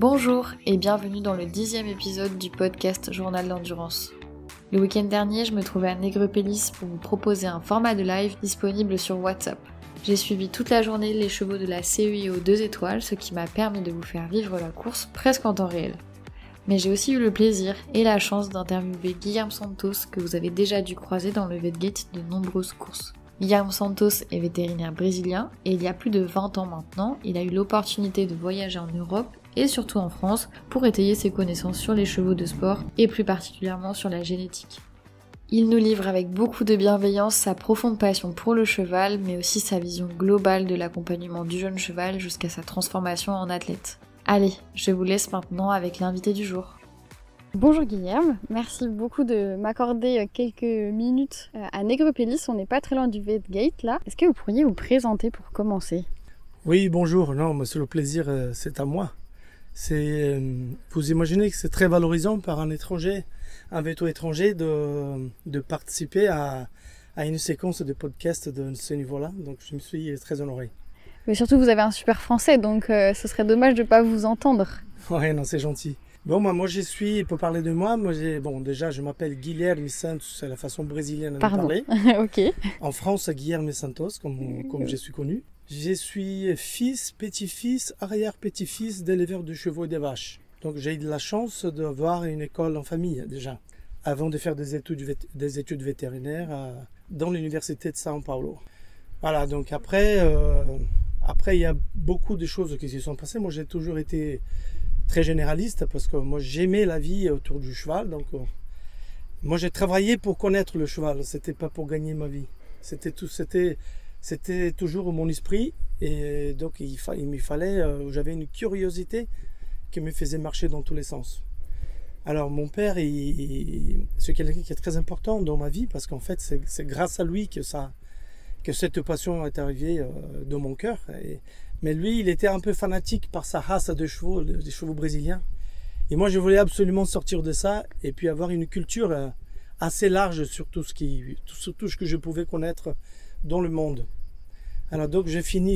Bonjour et bienvenue dans le 10e épisode du podcast Journal d'Endurance. Le week-end dernier, je me trouvais à Négrepelisse pour vous proposer un format de live disponible sur WhatsApp. J'ai suivi toute la journée les chevaux de la CEIO 2 étoiles, ce qui m'a permis de vous faire vivre la course presque en temps réel. Mais j'ai aussi eu le plaisir et la chance d'interviewer Guilherme Santos que vous avez déjà dû croiser dans le Vetgate de nombreuses courses. Guilherme Santos est vétérinaire brésilien et il y a plus de 20 ans maintenant, il a eu l'opportunité de voyager en Europe et surtout en France pour étayer ses connaissances sur les chevaux de sport et plus particulièrement sur la génétique. Il nous livre avec beaucoup de bienveillance sa profonde passion pour le cheval mais aussi sa vision globale de l'accompagnement du jeune cheval jusqu'à sa transformation en athlète. Allez, je vous laisse maintenant avec l'invité du jour. Bonjour Guilherme, merci beaucoup de m'accorder quelques minutes à Négrepelisse, on n'est pas très loin du Vetgate là. Est-ce que vous pourriez vous présenter pour commencer ? Oui, bonjour, non, monsieur, le plaisir c'est à moi. Vous imaginez que c'est très valorisant par un étranger, un véto étranger de participer à une séquence de podcast de ce niveau-là, donc je me suis très honoré. Mais surtout vous avez un super français, donc ce serait dommage de ne pas vous entendre. Ouais, non, c'est gentil. Bon, moi je suis, pour parler de moi, déjà je m'appelle Guilherme Santos, c'est la façon brésilienne de parler. Ok. En France, Guilherme Santos, comme je suis connu. Je suis fils, petit-fils, arrière-petit-fils d'éleveurs de chevaux et de vaches. Donc j'ai eu de la chance d'avoir une école en famille déjà, avant de faire des études vétérinaires dans l'université de São Paulo. Voilà, donc après il y a beaucoup de choses qui se sont passées. Moi j'ai toujours été très généraliste parce que moi j'aimais la vie autour du cheval. Donc moi j'ai travaillé pour connaître le cheval, c'était pas pour gagner ma vie. C'était toujours mon esprit et donc j'avais une curiosité qui me faisait marcher dans tous les sens. Alors mon père, c'est quelqu'un qui est très important dans ma vie parce qu'en fait c'est grâce à lui que cette passion est arrivée dans mon cœur. Mais lui, il était un peu fanatique par sa race de chevaux, des chevaux brésiliens. Et moi, je voulais absolument sortir de ça et puis avoir une culture assez large sur tout ce que je pouvais connaître dans le monde. Alors donc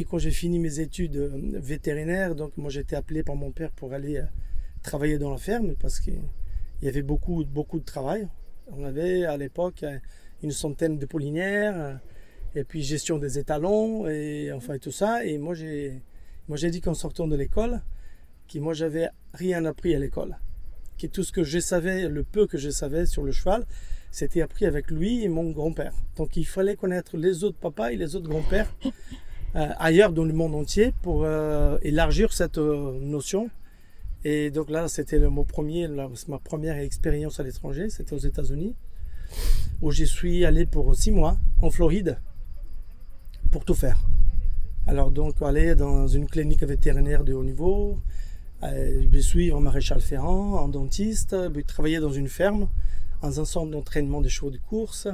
quand j'ai fini mes études vétérinaires, donc moi j'ai été appelé par mon père pour aller travailler dans la ferme parce qu'il y avait beaucoup de travail. On avait à l'époque une centaine de pollinières et puis gestion des étalons et enfin tout ça. Et moi j'ai dit qu'en sortant de l'école, moi j'avais rien appris à l'école, que tout ce que je savais, le peu que je savais sur le cheval, c'était appris avec lui et mon grand-père. Donc il fallait connaître les autres papas et les autres grands-pères ailleurs dans le monde entier pour élargir cette notion. Et donc là, c'était ma première expérience à l'étranger, c'était aux États-Unis, où je suis allé pour 6 mois en Floride pour tout faire. Alors donc aller dans une clinique vétérinaire de haut niveau, suivre un maréchal ferrant, un dentiste, travailler dans une ferme, dans un centre d'entraînement des chevaux de course.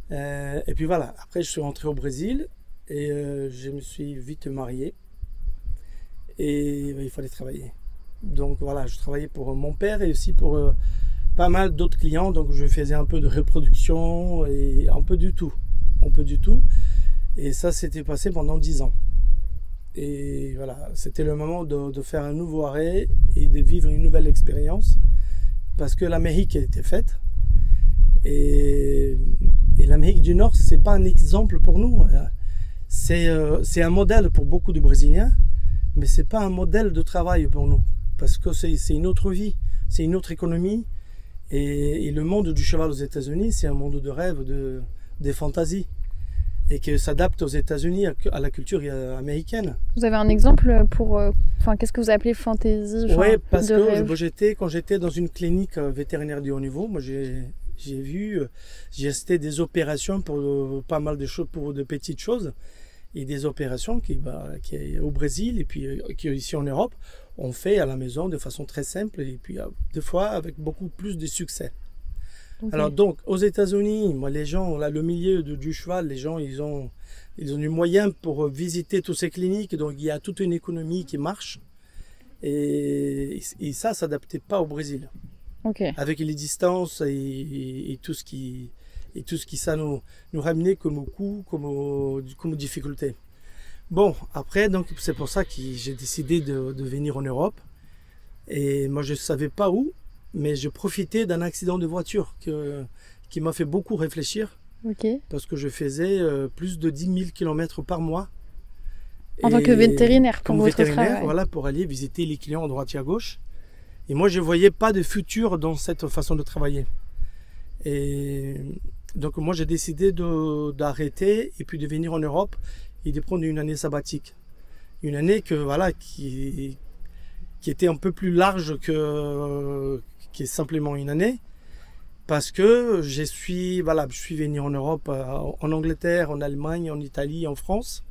Et puis voilà, après je suis rentré au Brésil et je me suis vite marié et il fallait travailler. Donc voilà, je travaillais pour mon père et aussi pour pas mal d'autres clients. Donc je faisais un peu de reproduction et un peu du tout. Et ça s'était passé pendant 10 ans. Et voilà, c'était le moment de faire un nouveau arrêt et de vivre une nouvelle expérience parce que l'Amérique était faite. Et l'Amérique du Nord, c'est pas un exemple pour nous. C'est un modèle pour beaucoup de Brésiliens, mais c'est pas un modèle de travail pour nous parce que c'est une autre vie, c'est une autre économie. Et le monde du cheval aux États-Unis, c'est un monde de rêve, des fantaisies. Et qui s'adapte aux États-Unis à la culture américaine. Vous avez un exemple pour... qu'est-ce que vous appelez fantaisie ? Oui, parce que quand j'étais dans une clinique vétérinaire de haut niveau, moi j'ai assisté des opérations pour pas mal de choses, pour de petites choses, et des opérations qui au Brésil et puis qui ici en Europe, on fait à la maison de façon très simple et puis des fois avec beaucoup plus de succès. Okay. Alors donc aux États-Unis, moi les gens là, le milieu du cheval, les gens ils ont du moyen pour visiter toutes ces cliniques, donc il y a toute une économie qui marche et ça s'adaptait pas au Brésil. Okay. Avec les distances et tout ce qui ça nous ramenait comme coût, comme difficulté. Bon, après donc c'est pour ça que j'ai décidé de venir en Europe Et moi, je ne savais pas où, mais je profitais d'un accident de voiture qui m'a fait beaucoup réfléchir. Ok. Parce que je faisais plus de 10 000 km par mois. En tant que vétérinaire, pour votre travail. Voilà, pour aller visiter les clients à droite et à gauche. Et moi, je ne voyais pas de futur dans cette façon de travailler. Et donc, moi, j'ai décidé d'arrêter et puis de venir en Europe et de prendre une année sabbatique. Une année qui était un peu plus large qui est simplement une année. Parce que je suis venu en Europe, en Angleterre, en Allemagne, en Italie, en France,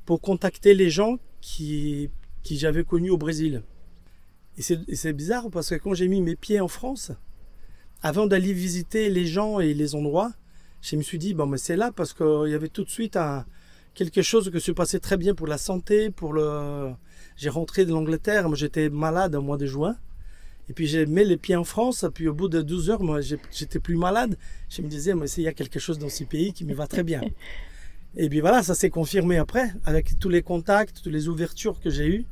pour contacter les gens qui j'avais connus au Brésil. Et c'est bizarre parce que quand j'ai mis mes pieds en France, avant d'aller visiter les gens et les endroits, je me suis dit, bon, mais c'est là parce qu'il y avait tout de suite quelque chose qui se passait très bien pour la santé, J'ai rentré de l'Angleterre, moi j'étais malade au mois de juin. Et puis j'ai mis les pieds en France, puis au bout de 12 heures, moi j'étais plus malade. Je me disais, mais il y a quelque chose dans ce pays qui me va très bien. Et puis voilà, ça s'est confirmé après, avec tous les contacts, toutes les ouvertures que j'ai eues.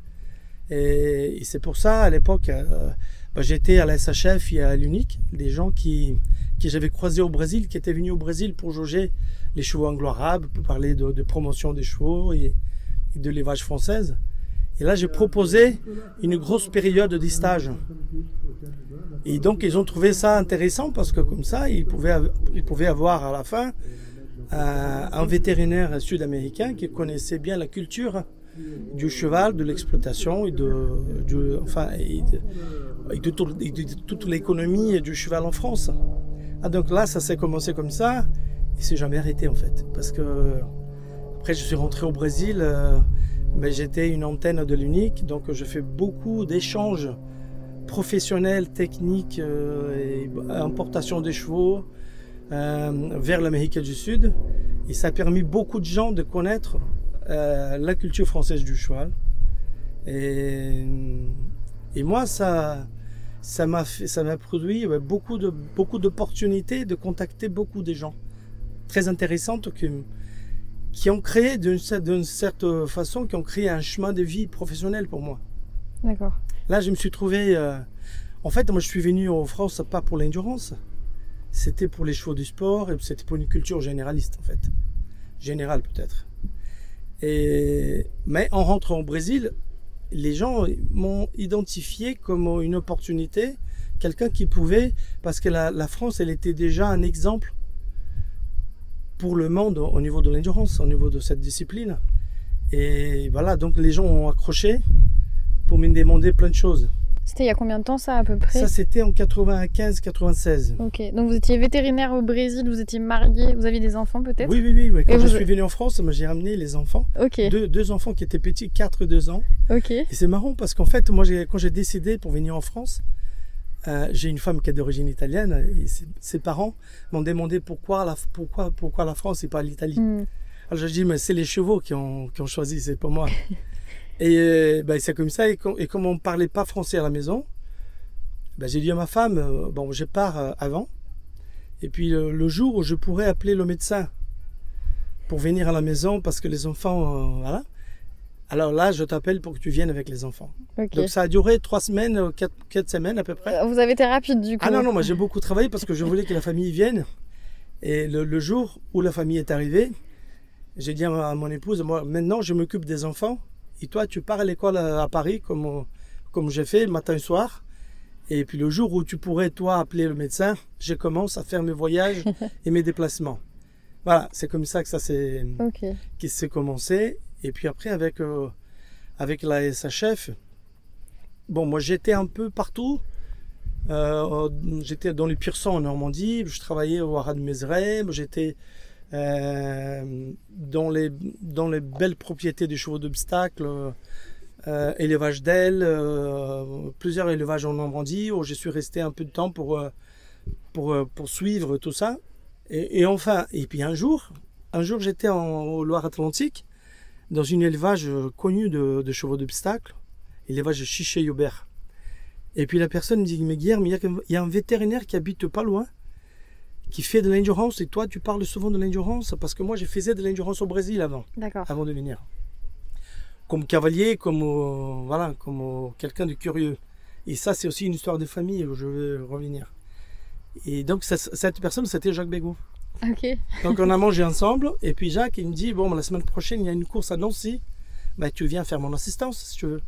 Et c'est pour ça, à l'époque, j'étais à la SHF et à l'UNIC, des gens que j'avais croisés au Brésil, qui étaient venus au Brésil pour jauger les chevaux anglo-arabes, pour parler de promotion des chevaux et de l'élevage française. Et là, j'ai proposé une grosse période de stage. Et donc, ils ont trouvé ça intéressant parce que comme ça, ils pouvaient avoir à la fin un vétérinaire sud-américain qui connaissait bien la culture du cheval, de l'exploitation et de toute l'économie du cheval en France. Ah, donc là, ça s'est commencé comme ça et c'est jamais arrêté en fait. Parce que après, je suis rentré au Brésil. Mais j'étais une antenne de l'UNIC, donc je fais beaucoup d'échanges professionnels, techniques, et importation des chevaux vers l'Amérique du Sud. Et ça a permis beaucoup de gens de connaître la culture française du cheval. Et moi, ça m'a produit beaucoup d'opportunités de contacter beaucoup de gens très intéressantes qui ont créé d'une certaine façon, qui ont créé un chemin de vie professionnel pour moi. D'accord. Là, je me suis trouvé... En fait, moi, je suis venu en France pas pour l'endurance. C'était pour les chevaux du sport et c'était pour une culture généraliste, en fait. Générale, peut-être. Mais en rentrant au Brésil, les gens m'ont identifié comme une opportunité, quelqu'un qui pouvait... Parce que la France, elle était déjà un exemple pour le monde au niveau de l'endurance, au niveau de cette discipline. Et voilà, donc les gens ont accroché pour me demander plein de choses. C'était il y a combien de temps ça à peu près? Ça c'était en 95-96. Ok, donc vous étiez vétérinaire au Brésil, vous étiez marié, vous aviez des enfants peut-être? Oui. Quand je suis venu en France, j'ai ramené les enfants. Ok. Deux enfants qui étaient petits, 4 et 2 ans. Ok. Et c'est marrant parce qu'en fait, moi quand j'ai décidé pour venir en France, j'ai une femme qui est d'origine italienne et ses parents m'ont demandé pourquoi la France et pas l'Italie. Alors je dis mais c'est les chevaux qui ont choisi, c'est pas moi. Et c'est comme ça et comme on ne parlait pas français à la maison, j'ai dit à ma femme je pars avant et puis le jour où je pourrais appeler le médecin pour venir à la maison parce que les enfants voilà. Alors là, je t'appelle pour que tu viennes avec les enfants. Okay. Donc ça a duré 3 semaines, 4 semaines à peu près. Vous avez été rapide du coup. Ah non, moi j'ai beaucoup travaillé parce que je voulais que la famille vienne. Et le jour où la famille est arrivée, j'ai dit à mon épouse, moi maintenant je m'occupe des enfants. Et toi tu pars à l'école à Paris comme j'ai fait matin et soir. Et puis le jour où tu pourrais toi appeler le médecin, je commence à faire mes voyages et mes déplacements. Voilà, c'est comme ça que ça s'est commencé. Et puis après, avec la SHF, moi j'étais un peu partout. J'étais dans les Pur-sang en Normandie, je travaillais au Haras de Mézeray, j'étais dans les belles propriétés des chevaux d'obstacle, élevage d'ailes, plusieurs élevages en Normandie, où je suis resté un peu de temps pour suivre tout ça. Et puis un jour j'étais au Loire-Atlantique, dans un élevage connu de chevaux d'obstacle, élevage Chiché-Hubert. Et puis la personne me dit, mais Guilherme, il y a un vétérinaire qui habite pas loin, qui fait de l'endurance, et toi tu parles souvent de l'endurance, parce que moi je faisais de l'endurance au Brésil avant de venir. Comme cavalier, comme quelqu'un de curieux. Et ça, c'est aussi une histoire de famille où je veux revenir. Et donc, cette personne, c'était Jacques Bégaud. Ok. Donc, on a mangé ensemble. Et puis, Jacques, il me dit, bon, la semaine prochaine, il y a une course à Nancy. Bah, tu viens faire mon assistance, si tu veux.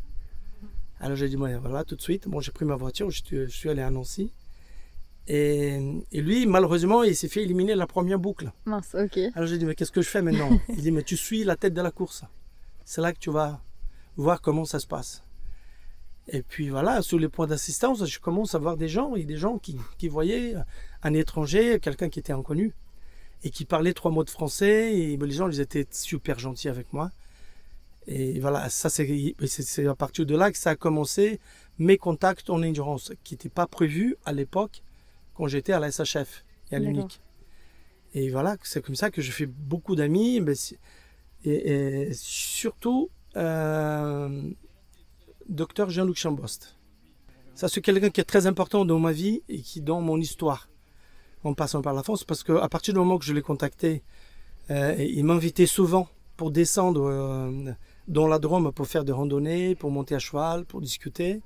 Alors, j'ai dit, bon, voilà, tout de suite. Bon, j'ai pris ma voiture, je suis allé à Nancy. Et lui, malheureusement, il s'est fait éliminer la première boucle. Mince, ok. Alors, j'ai dit, mais qu'est-ce que je fais maintenant? Il dit, mais tu suis la tête de la course. C'est là que tu vas voir comment ça se passe. Et puis voilà, sur les points d'assistance, je commence à voir des gens, et des gens qui voyaient un étranger, quelqu'un qui était inconnu, et qui parlait 3 mots de français, et les gens ils étaient super gentils avec moi. Et voilà, ça c'est à partir de là que ça a commencé mes contacts en endurance, qui n'étaient pas prévus à l'époque quand j'étais à la SHF et à l'UNIC. Et voilà, c'est comme ça que je fais beaucoup d'amis, et surtout Docteur Jean-Luc Chambost. Ça, c'est quelqu'un qui est très important dans ma vie et qui dans mon histoire, en passant par la France, parce qu'à partir du moment que je l'ai contacté, il m'invitait souvent pour descendre dans la Drôme pour faire des randonnées, pour monter à cheval, pour discuter.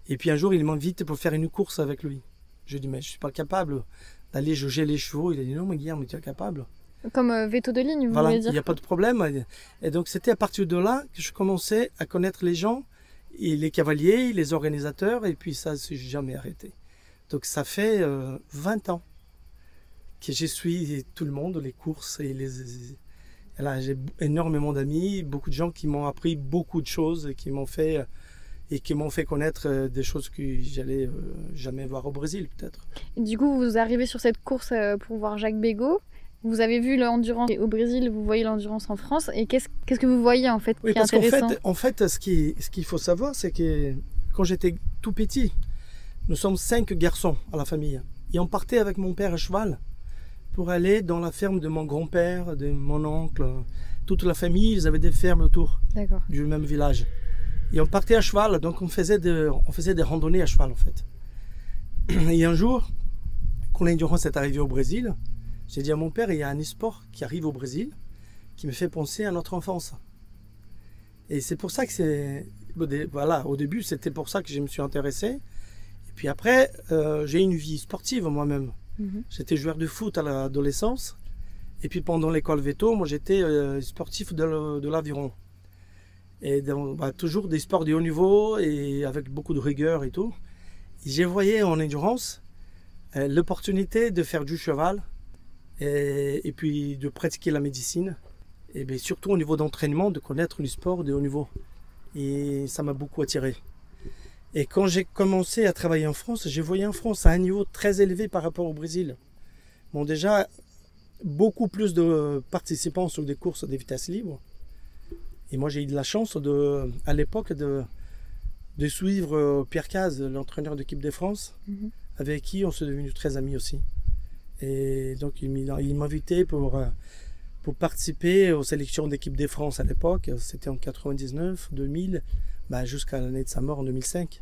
Et puis un jour, il m'invite pour faire une course avec lui. Je lui dis, mais je ne suis pas capable d'aller jauger les chevaux. Il a dit, non, mais Guillaume, tu es capable. Comme veto de ligne, vous voilà, voulez dire? Il n'y a pas de problème. Et donc, c'était à partir de là que je commençais à connaître les gens, et les cavaliers, les organisateurs, et puis ça, c'est jamais arrêté. Donc, ça fait 20 ans que je suis tout le monde, les courses, et là, j'ai énormément d'amis, beaucoup de gens qui m'ont appris beaucoup de choses, et qui m'ont fait connaître des choses que j'allais jamais voir au Brésil, peut-être. Du coup, vous arrivez sur cette course pour voir Jacques Bégaud. Vous avez vu l'endurance au Brésil, vous voyez l'endurance en France. Et qu'est-ce que vous voyez en fait qui est intéressant? En fait, ce qu'il faut savoir, c'est que quand j'étais tout petit, nous sommes 5 garçons à la famille. Et on partait avec mon père à cheval pour aller dans la ferme de mon grand-père, de mon oncle. Toute la famille, ils avaient des fermes autour du même village. Et on partait à cheval, donc on faisait des randonnées à cheval en fait. Et un jour, quand l'endurance est arrivée au Brésil, j'ai dit à mon père, il y a un e-sport qui arrive au Brésil qui me fait penser à notre enfance. Et c'est pour ça que voilà, au début, c'était pour ça que je me suis intéressé. Et puis après, j'ai une vie sportive moi-même. J'étais joueur de foot à l'adolescence. Et puis pendant l'école veto, moi j'étais sportif de l'aviron. Et toujours des sports de haut niveau et avec beaucoup de rigueur et tout. J'ai voyé en endurance l'opportunité de faire du cheval. Et puis de pratiquer la médecine, et bien surtout au niveau d'entraînement, de connaître le sport de haut niveau. Et ça m'a beaucoup attiré. Et quand j'ai commencé à travailler en France, j'ai voyé en France à un niveau très élevé par rapport au Brésil. Bon, déjà, beaucoup plus de participants sur des courses de vitesse libre. Et moi, j'ai eu de la chance, à l'époque, de suivre Pierre Cazes, l'entraîneur d'équipe de France, avec qui on s'est devenus très amis aussi. Et donc, il m'invitait pour participer aux sélections d'équipe de France à l'époque. C'était en 99, 2000, jusqu'à l'année de sa mort en 2005.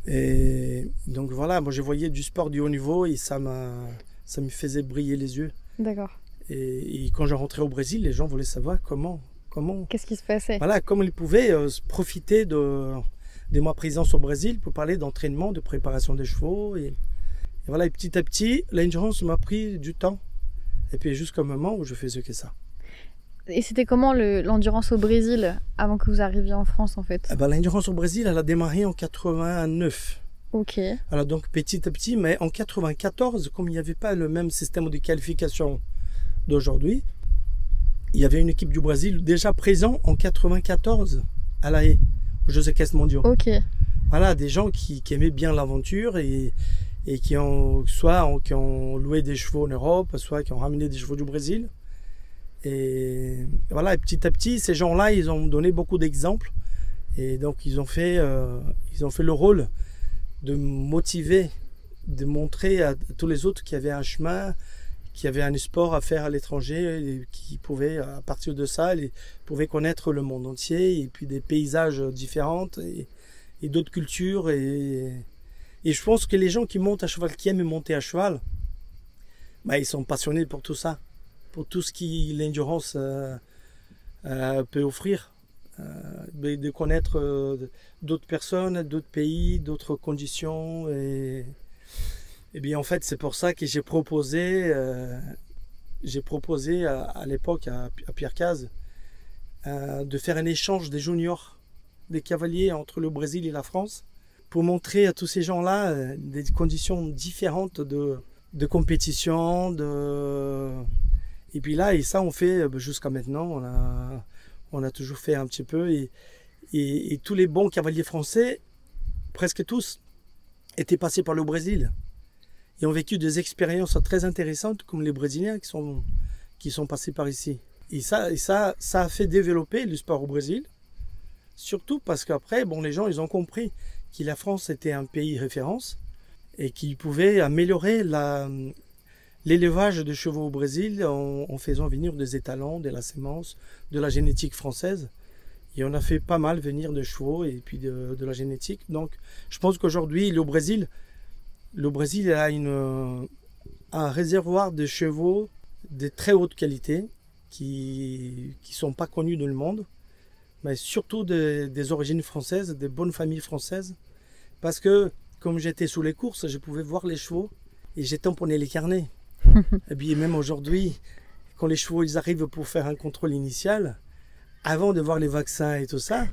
Et donc voilà, moi je voyais du sport du haut niveau et ça me faisait briller les yeux. D'accord. Et quand je rentrais au Brésil, les gens voulaient savoir comment. Qu'est-ce qui se passait? Voilà, comment ils pouvaient profiter de ma présence au Brésil pour parler d'entraînement, de préparation des chevaux. Et voilà, et petit à petit, l'endurance m'a pris du temps. Et puis jusqu'au moment où je faisais que ça. Et c'était comment l'endurance au Brésil avant que vous arriviez en France en fait? L'endurance au Brésil, elle a démarré en 89. Ok. Alors donc petit à petit, mais en 94, comme il n'y avait pas le même système de qualification d'aujourd'hui, il y avait une équipe du Brésil déjà présente en 94 à La Haye, aux Jeux équestres mondiaux. Ok. Voilà, des gens qui aimaient bien l'aventure et qui ont loué des chevaux en Europe, soit qui ont ramené des chevaux du Brésil. Et voilà, et petit à petit, ces gens-là, ils ont donné beaucoup d'exemples. Et donc, ils ont fait le rôle de motiver, de montrer à tous les autres qu'il y avait un chemin, qu'il y avait un sport à faire à l'étranger, et qui pouvaient, à partir de ça, ils pouvaient connaître le monde entier, et puis des paysages différents, et d'autres cultures. Et je pense que les gens qui montent à cheval, qui aiment monter à cheval, ils sont passionnés pour tout ça, pour tout ce que l'endurance peut offrir. de connaître d'autres personnes, d'autres pays, d'autres conditions. Et bien en fait, c'est pour ça que j'ai proposé à l'époque à Pierre Cazes de faire un échange des juniors, des cavaliers entre le Brésil et la France, pour montrer à tous ces gens-là des conditions différentes de compétition. Et puis là, et ça on fait jusqu'à maintenant, on a toujours fait un petit peu. Et tous les bons cavaliers français, presque tous, étaient passés par le Brésil. Et ont vécu des expériences très intéressantes, comme les Brésiliens qui sont passés par ici. Et ça a fait développer le sport au Brésil. Surtout parce qu'après, les gens, ils ont compris que la France était un pays référence et qu'ils pouvaient améliorer l'élevage de chevaux au Brésil en faisant venir des étalons, de la sémence, de la génétique française. Et on a fait pas mal venir de chevaux et puis de la génétique. Donc, je pense qu'aujourd'hui, le Brésil a un réservoir de chevaux de très haute qualité qui sont pas connus dans le monde, mais surtout des origines françaises, des bonnes familles françaises. Parce que, comme j'étais sous les courses, je pouvais voir les chevaux et j'ai tamponné les carnets. Et puis même aujourd'hui, quand les chevaux ils arrivent pour faire un contrôle initial, avant de voir les vaccins et tout ça,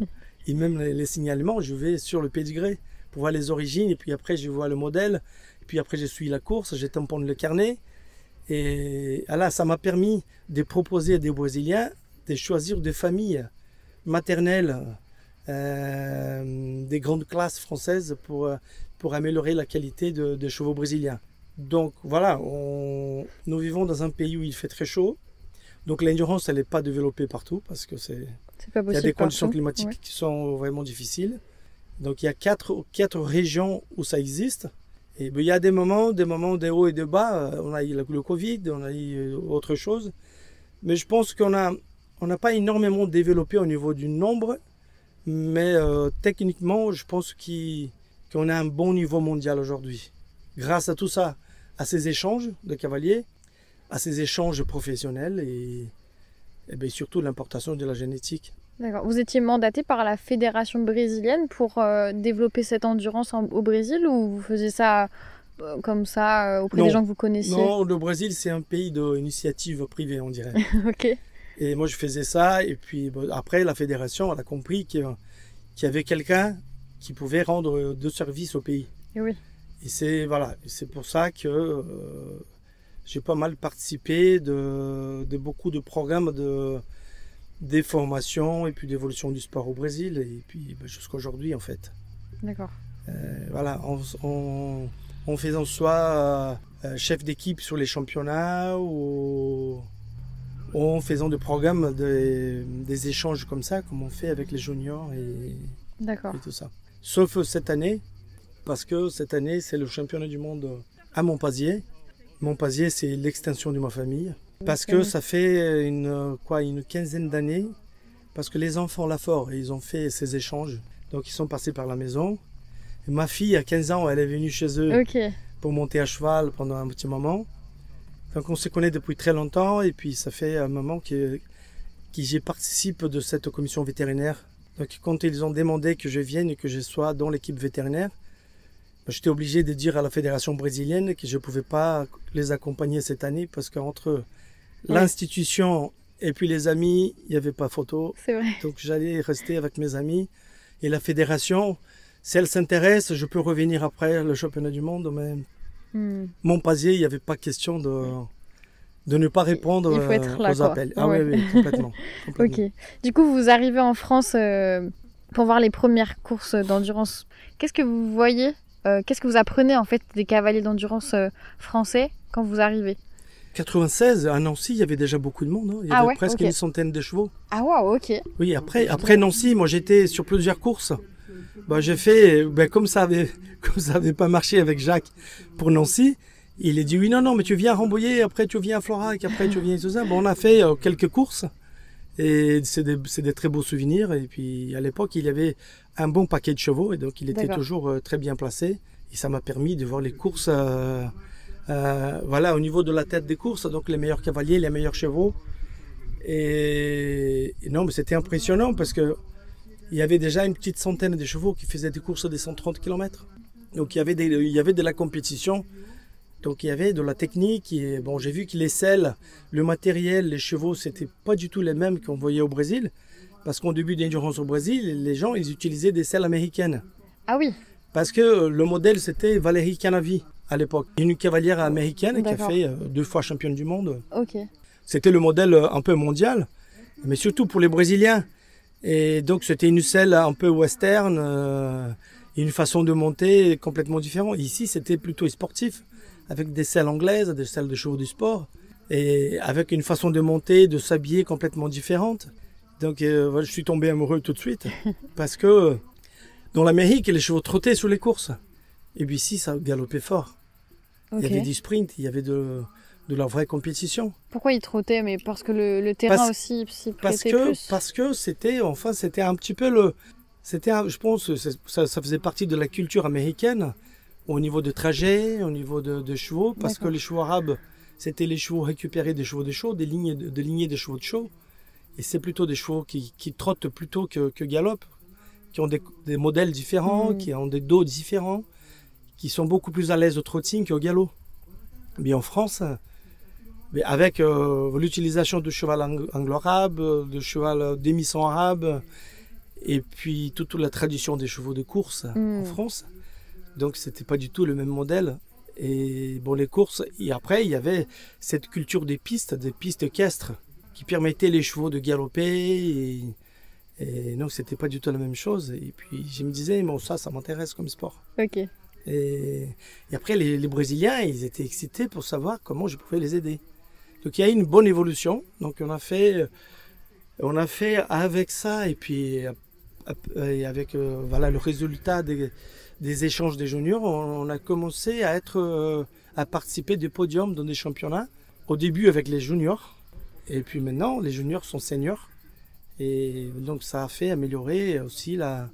et même les signalements, je vais sur le pédigré pour voir les origines, et puis après je vois le modèle, et puis après je suis la course, je tamponne le carnet. Et là, ça m'a permis de proposer à des Brésiliens de choisir des familles maternelles, des grandes classes françaises pour améliorer la qualité des chevaux brésiliens. Donc voilà, nous vivons dans un pays où il fait très chaud. Donc l'endurance, elle n'est pas développée partout parce que il y a des conditions climatiques qui sont vraiment difficiles. Donc il y a quatre régions où ça existe. Et il y a des moments de haut et de bas. On a eu le Covid, on a eu autre chose. Mais je pense qu'on n'a pas énormément développé au niveau du nombre. Mais techniquement, je pense qu'on a un bon niveau mondial aujourd'hui. Grâce à tout ça, à ces échanges de cavaliers, à ces échanges professionnels et surtout l'importation de la génétique. D'accord. Vous étiez mandaté par la fédération brésilienne pour développer cette endurance au Brésil ou vous faisiez ça comme ça auprès des gens que vous connaissiez? Non, le Brésil c'est un pays d'initiative privée, on dirait. Ok. Et moi je faisais ça et puis après la fédération elle a compris qu'il y avait quelqu'un qui pouvait rendre de service au pays. Et oui. Et c'est pour ça que j'ai pas mal participé de beaucoup de programmes des formations et puis d'évolution du sport au Brésil et puis jusqu'à aujourd'hui en fait. D'accord. En faisant soit chef d'équipe sur les championnats ou en faisant des programmes, des échanges comme ça, comme on fait avec les juniors et tout ça. Sauf cette année, parce que cette année c'est le championnat du monde à Montpazier. Montpazier c'est l'extension de ma famille. Parce que ça fait une quinzaine d'années, parce que les enfants Lafort, ils ont fait ces échanges, donc ils sont passés par la maison. Et ma fille, à 15 ans, elle est venue chez eux pour monter à cheval pendant un petit moment. Donc on se connaît depuis très longtemps, et puis ça fait un moment que j'y participe de cette commission vétérinaire. Donc quand ils ont demandé que je vienne et que je sois dans l'équipe vétérinaire, j'étais obligé de dire à la fédération brésilienne que je ne pouvais pas les accompagner cette année, parce qu'entre l'institution et puis les amis, il n'y avait pas photo. C'est vrai. Donc j'allais rester avec mes amis. Et la fédération, si elle s'intéresse, je peux revenir après le championnat du monde. Mais Montpazier, il n'y avait pas question de ne pas répondre aux appels. Ah oui, complètement. Ok. Du coup, vous arrivez en France pour voir les premières courses d'endurance. Qu'est-ce que vous voyez qu'est-ce que vous apprenez en fait des cavaliers d'endurance français quand vous arrivez? 96, à Nancy, il y avait déjà beaucoup de monde. Hein. Il y avait presque une centaine de chevaux. Ah waouh, ok. Oui, après Nancy, moi j'étais sur plusieurs courses. J'ai fait, comme ça avait pas marché avec Jacques pour Nancy, il a dit oui, non, mais tu viens à Rambouillet, après tu viens à Florac, après tu viens à tout ça. On a fait quelques courses et c'est des très beaux souvenirs. Et puis à l'époque, il y avait un bon paquet de chevaux et donc il était toujours très bien placé. Et ça m'a permis de voir les courses... au niveau de la tête des courses, donc les meilleurs cavaliers, les meilleurs chevaux. Et non, mais c'était impressionnant parce que il y avait déjà une petite centaine de chevaux qui faisaient des courses des 130 km. Donc il y avait de la compétition, donc il y avait de la technique. Et, bon, j'ai vu que les selles, le matériel, les chevaux, c'était pas du tout les mêmes qu'on voyait au Brésil. Parce qu'au début d'Endurance au Brésil, les gens ils utilisaient des selles américaines. Ah oui. Parce que le modèle c'était Valérie Canavi à l'époque. Une cavalière américaine qui a fait 2 fois championne du monde. Ok. C'était le modèle un peu mondial, mais surtout pour les Brésiliens. Et donc c'était une selle un peu western, une façon de monter complètement différente. Ici c'était plutôt sportif, avec des selles anglaises, des selles de chevaux du sport, et avec une façon de monter, de s'habiller complètement différente. Donc je suis tombé amoureux tout de suite, parce que dans l'Amérique, les chevaux trottaient sur les courses. Et puis ici, ça galopait fort. Okay. Il y avait du sprint, il y avait de la vraie compétition. Pourquoi ils trottaient? Mais parce que le terrain aussi s'y prêtait plus. Parce que c'était un petit peu je pense que ça faisait partie de la culture américaine, au niveau de trajet, au niveau de chevaux, parce que les chevaux arabes, c'était les chevaux récupérés des chevaux de show, des lignées de chevaux de show. Et c'est plutôt des chevaux qui trottent plutôt que galopent, qui ont des modèles différents, qui ont des dos différents, qui sont beaucoup plus à l'aise au trotting qu'au galop. Mais en France, avec l'utilisation de cheval anglo-arabe, de cheval d'émission arabe, et puis toute la tradition des chevaux de course en France, donc c'était pas du tout le même modèle. Et bon, les courses, et après il y avait cette culture des pistes équestres, qui permettaient les chevaux de galoper, et donc c'était pas du tout la même chose. Et puis je me disais, bon, ça m'intéresse comme sport. Ok. Et après les Brésiliens, ils étaient excités pour savoir comment je pouvais les aider. Donc il y a eu une bonne évolution. Donc on a fait avec ça, et puis avec le résultat des échanges des juniors, on a commencé à participer des podiums dans des championnats. Au début avec les juniors. Et puis maintenant, les juniors sont seniors. Et donc, ça a fait améliorer aussi la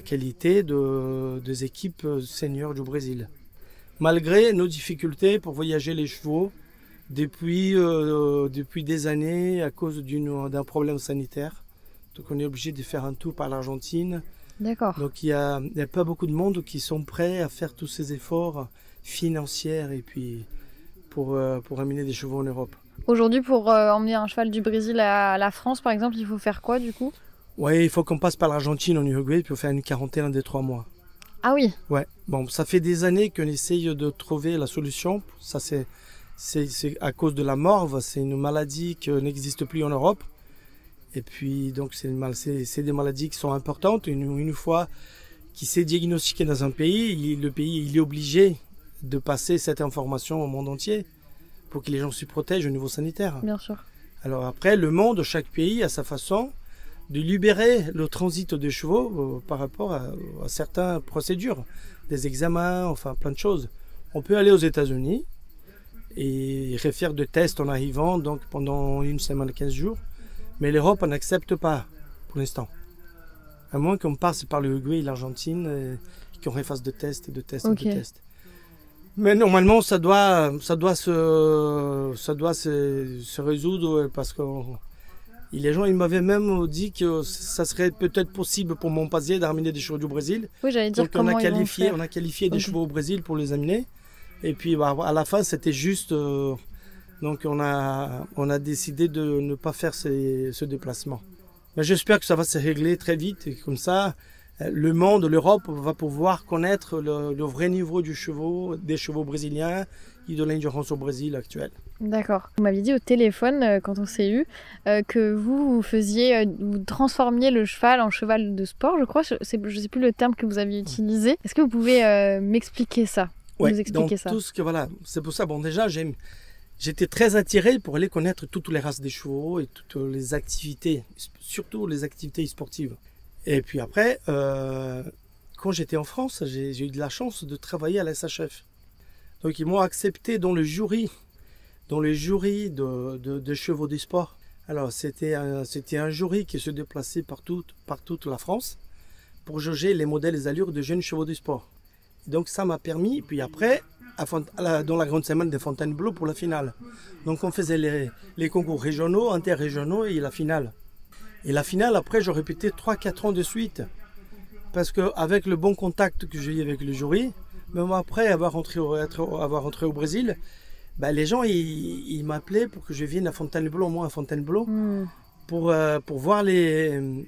qualité des équipes seniors du Brésil. Malgré nos difficultés pour voyager les chevaux depuis des années à cause d'un problème sanitaire. Donc, on est obligé de faire un tour par l'Argentine. D'accord. Donc, il y a pas beaucoup de monde qui sont prêts à faire tous ces efforts financiers et puis pour amener des chevaux en Europe. Aujourd'hui, pour emmener un cheval du Brésil à la France, par exemple, il faut faire quoi du coup? Oui, il faut qu'on passe par l'Argentine en Uruguay, puis on fait une quarantaine de 3 mois. Ah oui. Ouais. Bon, ça fait des années qu'on essaye de trouver la solution. Ça, c'est à cause de la morve. C'est une maladie qui n'existe plus en Europe. Et puis, donc, c'est des maladies qui sont importantes. Une fois qu'il s'est diagnostiqué dans un pays, le pays il est obligé de passer cette information au monde entier, pour que les gens se protègent au niveau sanitaire. Bien sûr. Alors après, le monde, chaque pays a sa façon de libérer le transit des chevaux par rapport à certaines procédures, des examens, enfin plein de choses. On peut aller aux États-Unis et refaire des tests en arrivant, donc pendant 1 semaine, 15 jours. Mais l'Europe n'accepte pas pour l'instant. À moins qu'on passe par l'Uruguay et l'Argentine et qu'on refasse des tests et des tests et des tests. Mais normalement, ça doit se résoudre, parce que les gens ils m'avaient même dit que ça serait peut-être possible pour Montpazier d'amener des chevaux du Brésil. Oui, j'allais dire. Donc comment on a qualifié des chevaux au Brésil pour les amener. Et puis à la fin, c'était juste. Donc on a décidé de ne pas faire ce déplacement. Mais j'espère que ça va se régler très vite, et comme ça, le monde, l'Europe va pouvoir connaître le vrai niveau des chevaux brésiliens et de l'endurance au Brésil actuelle. D'accord. Vous m'aviez dit au téléphone, quand on s'est eu, que vous transformiez le cheval en cheval de sport, je crois. Je sais plus le terme que vous aviez utilisé. Est-ce que vous pouvez m'expliquer ça? Oui, c'est pour ça. Bon, déjà, j'étais très attiré pour aller connaître toutes les races des chevaux et toutes les activités, surtout les activités sportives. Et puis après, quand j'étais en France, j'ai eu de la chance de travailler à la SHF. Donc ils m'ont accepté dans le jury de chevaux du sport. Alors c'était un jury qui se déplaçait par toute la France pour jauger les modèles et les allures de jeunes chevaux du sport. Donc ça m'a permis, puis après, dans la grande semaine de Fontainebleau pour la finale. Donc on faisait les concours régionaux, interrégionaux et la finale. Et la finale, après, j'ai répété 3-4 ans de suite. Parce qu'avec le bon contact que j'ai eu avec le jury, même après avoir rentré au Brésil, bah, les gens ils m'appelaient pour que je vienne à Fontainebleau, moi à Fontainebleau, pour voir les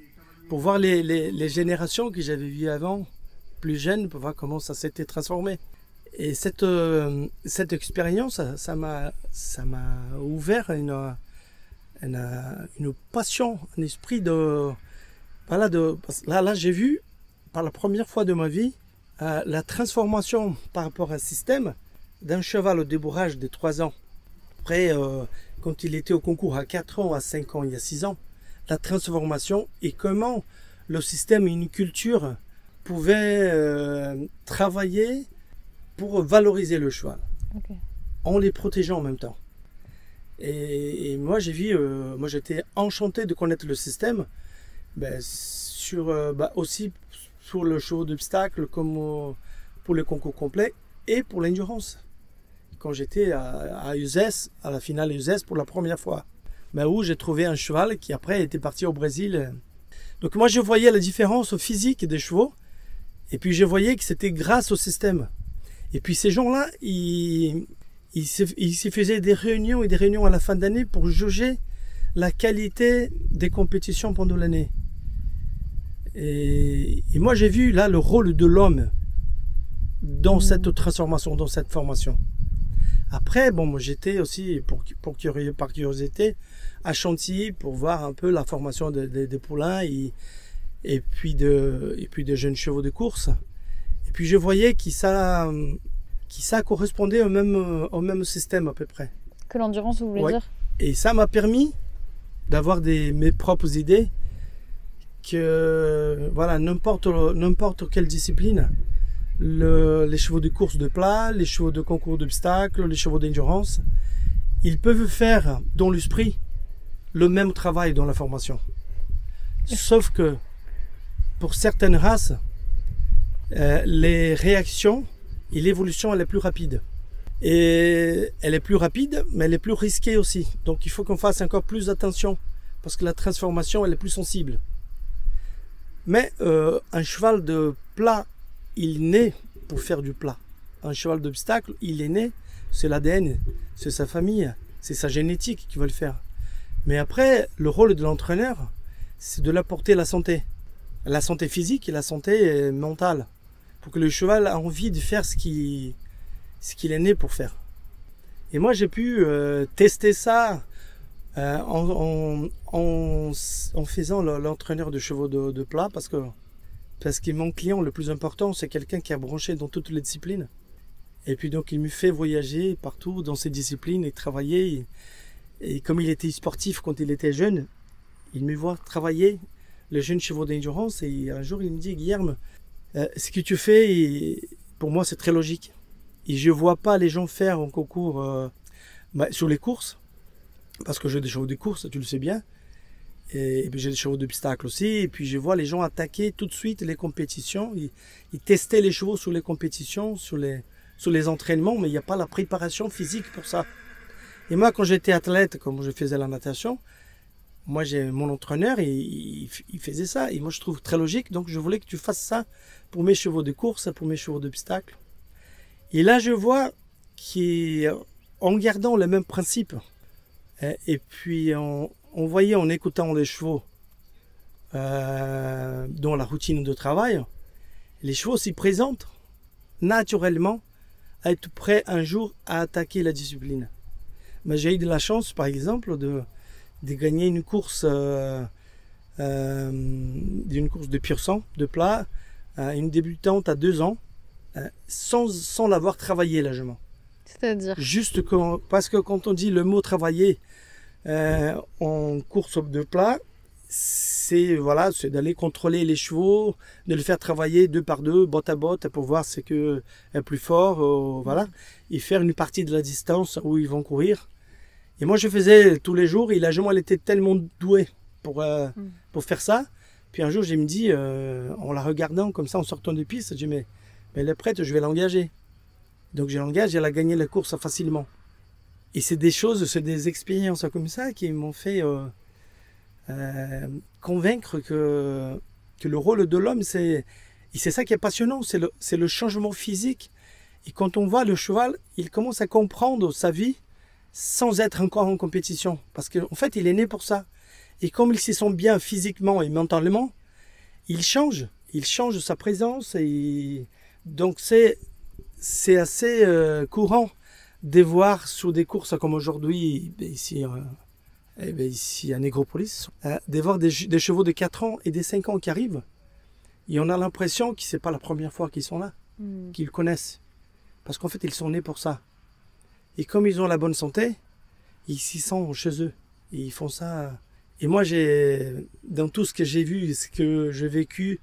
générations que j'avais vues avant, plus jeunes, pour voir comment ça s'était transformé. Et cette expérience, ça m'a ouvert une passion, un esprit de... Voilà, là j'ai vu, par la première fois de ma vie, la transformation par rapport à un système d'un cheval au débourrage de 3 ans. Après, quand il était au concours à 4 ans, à 5 ans, il y a 6 ans, la transformation et comment le système et une culture pouvaient travailler pour valoriser le cheval, en les protégeant en même temps. Et moi, j'ai vu, moi j'étais enchanté de connaître le système, aussi sur le show d'obstacles comme pour le concours complet et pour l'endurance. Quand j'étais à Uzès, à la finale Uzès pour la première fois, où j'ai trouvé un cheval qui après était parti au Brésil. Donc moi je voyais la différence physique des chevaux et puis je voyais que c'était grâce au système. Et puis ces gens-là, ils se faisaient des réunions et des réunions à la fin d'année pour juger la qualité des compétitions pendant l'année. Et moi j'ai vu là le rôle de l'homme dans cette transformation, dans cette formation. Après, moi j'étais aussi, par curiosité, à Chantilly pour voir un peu la formation des poulains et puis de jeunes chevaux de course. Et puis je voyais que ça correspondait au même système à peu près. Que l'endurance, vous voulez dire? Et ça m'a permis d'avoir mes propres idées que voilà, n'importe quelle discipline, les chevaux de course de plat, les chevaux de concours d'obstacles, les chevaux d'endurance, ils peuvent faire dans l'esprit le même travail dans la formation. Sauf que pour certaines races, les réactions et l'évolution elle est plus rapide. Et elle est plus rapide, mais elle est plus risquée aussi. Donc il faut qu'on fasse encore plus attention parce que la transformation elle est plus sensible. Mais un cheval de plat, il naît pour faire du plat. Un cheval d'obstacle, il est né, c'est l'ADN, c'est sa famille, c'est sa génétique qui va le faire. Mais après, le rôle de l'entraîneur, c'est de l'apporter la santé physique et la santé mentale, pour que le cheval ait envie de faire ce qu'il est né pour faire. Et moi, j'ai pu tester ça en faisant l'entraîneur de chevaux de plat, parce que mon client le plus important, c'est quelqu'un qui a branché dans toutes les disciplines. Et puis donc, il me fait voyager partout dans ces disciplines et travailler. Et comme il était sportif quand il était jeune, il me voit travailler les jeunes chevaux d'endurance. Et un jour, il me dit, Guilherme, ce que tu fais, pour moi, c'est très logique. Et je ne vois pas les gens faire en concours sur les courses, parce que j'ai des chevaux de course, tu le sais bien. Et puis j'ai des chevaux d'obstacles aussi. Et puis je vois les gens attaquer tout de suite les compétitions. Ils testaient les chevaux sur les compétitions, sur les entraînements, mais il n'y a pas la préparation physique pour ça. Et moi, quand j'étais athlète, comme je faisais la natation, moi j'ai mon entraîneur, il faisait ça. Et moi je trouve très logique, donc je voulais que tu fasses ça pour mes chevaux de course, pour mes chevaux d'obstacles. Et là je vois qu'en gardant le même principe, et puis on voyait en écoutant les chevaux dans la routine de travail, les chevaux s'y présentent naturellement à être prêts un jour à attaquer la discipline. Mais j'ai eu de la chance, par exemple, de gagner une course de pur sang, de plat, une débutante à 2 ans, sans l'avoir travaillé largement. C'est-à-dire? Juste parce que quand on dit le mot travailler en course de plat, c'est d'aller contrôler les chevaux, de les faire travailler 2 par 2, botte à botte, pour voir ce que est plus fort, et faire une partie de la distance où ils vont courir. Et moi je faisais tous les jours, et la jument elle était tellement douée pour faire ça. Puis un jour je me dis, en la regardant comme ça en sortant de piste, je dis mais elle est prête, je vais l'engager. Donc je l'engage et elle a gagné la course facilement. Et c'est des expériences comme ça qui m'ont fait convaincre que le rôle de l'homme, et c'est ça qui est passionnant, c'est le changement physique. Et quand on voit le cheval, il commence à comprendre sa vie sans être encore en compétition. Parce qu'en fait, il est né pour ça. Et comme il s'y sent bien physiquement et mentalement, il change sa présence. Et donc c'est assez courant de voir sur des courses comme aujourd'hui, ici à Négropolis, de voir des chevaux de 4 ans et des 5 ans qui arrivent. Et on a l'impression que ce n'est pas la première fois qu'ils sont là, qu'ils connaissent. Parce qu'en fait, ils sont nés pour ça. Et comme ils ont la bonne santé, ils s'y sentent chez eux. Et ils font ça. Et moi, dans tout ce que j'ai vu, ce que j'ai vécu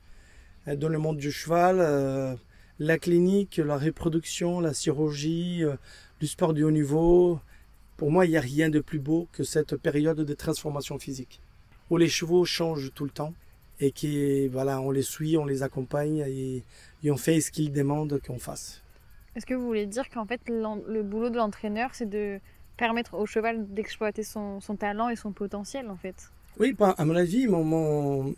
dans le monde du cheval, la clinique, la reproduction, la chirurgie, du sport de haut niveau, pour moi, il n'y a rien de plus beau que cette période de transformation physique, où les chevaux changent tout le temps et on les suit, on les accompagne et on fait ce qu'ils demandent qu'on fasse. Est-ce que vous voulez dire qu'en fait, le boulot de l'entraîneur, c'est de permettre au cheval d'exploiter son talent et son potentiel, en fait? Oui, à mon avis, mon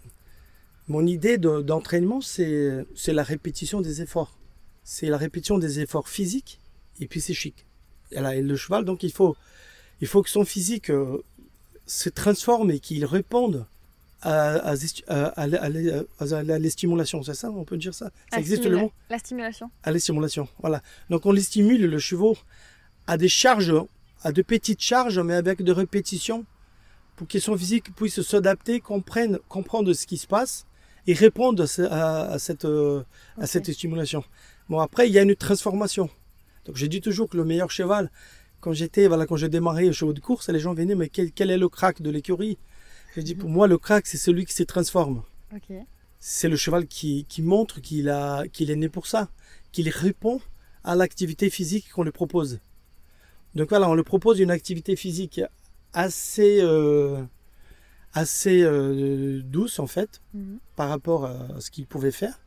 idée d'entraînement, c'est la répétition des efforts. C'est la répétition des efforts physiques et puis psychiques. Et le cheval, donc, il faut que son physique se transforme et qu'il réponde à l'estimulation, c'est ça, on peut dire ça? Ça existe le mot? La stimulation. À l'estimulation, voilà. Donc on les stimule, le cheval, à des charges, à de petites charges, mais avec de répétitions, pour que son physique puisse s'adapter, comprendre ce qui se passe et répondre à cette stimulation. Bon, après, il y a une transformation. Donc je dis toujours que le meilleur cheval, quand je démarrais au chevaux de course, les gens venaient, mais quel est le crack de l'écurie? Je dis, pour moi, le crack, c'est celui qui se transforme. Okay. C'est le cheval qui montre qu'il est né pour ça, qu'il répond à l'activité physique qu'on lui propose. Donc voilà, on lui propose une activité physique assez douce, en fait, par rapport à ce qu'il pouvait faire.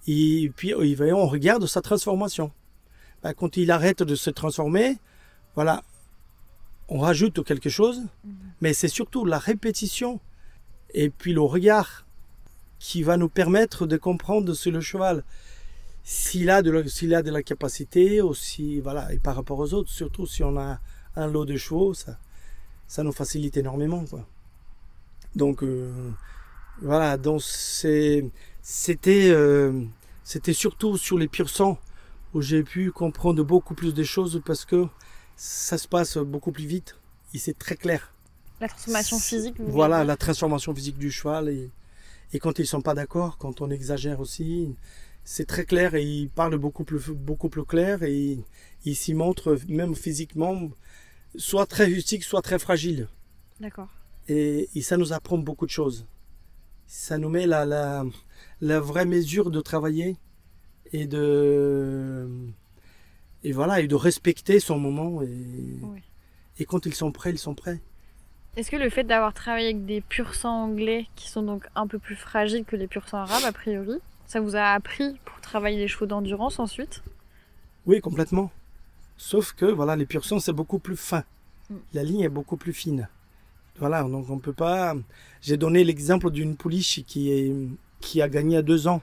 Et puis, on regarde sa transformation. Quand il arrête de se transformer, voilà, on rajoute quelque chose, mais c'est surtout la répétition et puis le regard qui va nous permettre de comprendre sur le cheval s'il a de la capacité aussi, voilà, et par rapport aux autres, surtout si on a un lot de chevaux, ça nous facilite énormément, quoi. Donc voilà, donc c'était surtout sur les purs sangs où j'ai pu comprendre beaucoup plus de choses parce que ça se passe beaucoup plus vite et c'est très clair. La transformation physique. Voilà, la transformation physique du cheval et quand ils ne sont pas d'accord, quand on exagère aussi, c'est très clair et ils parlent beaucoup plus clair et ils s'y montrent même physiquement, soit très rustique, soit très fragile. D'accord. Et ça nous apprend beaucoup de choses. Ça nous met la vraie mesure de travailler et de respecter son moment. Et quand ils sont prêts, ils sont prêts. Est-ce que le fait d'avoir travaillé avec des pur sang anglais qui sont donc un peu plus fragiles que les pur sang arabes, a priori, ça vous a appris pour travailler les chevaux d'endurance ensuite? Oui, complètement. Sauf que voilà, les pur sang, c'est beaucoup plus fin. La ligne est beaucoup plus fine. Voilà, donc on peut pas. J'ai donné l'exemple d'une pouliche qui a gagné à 2 ans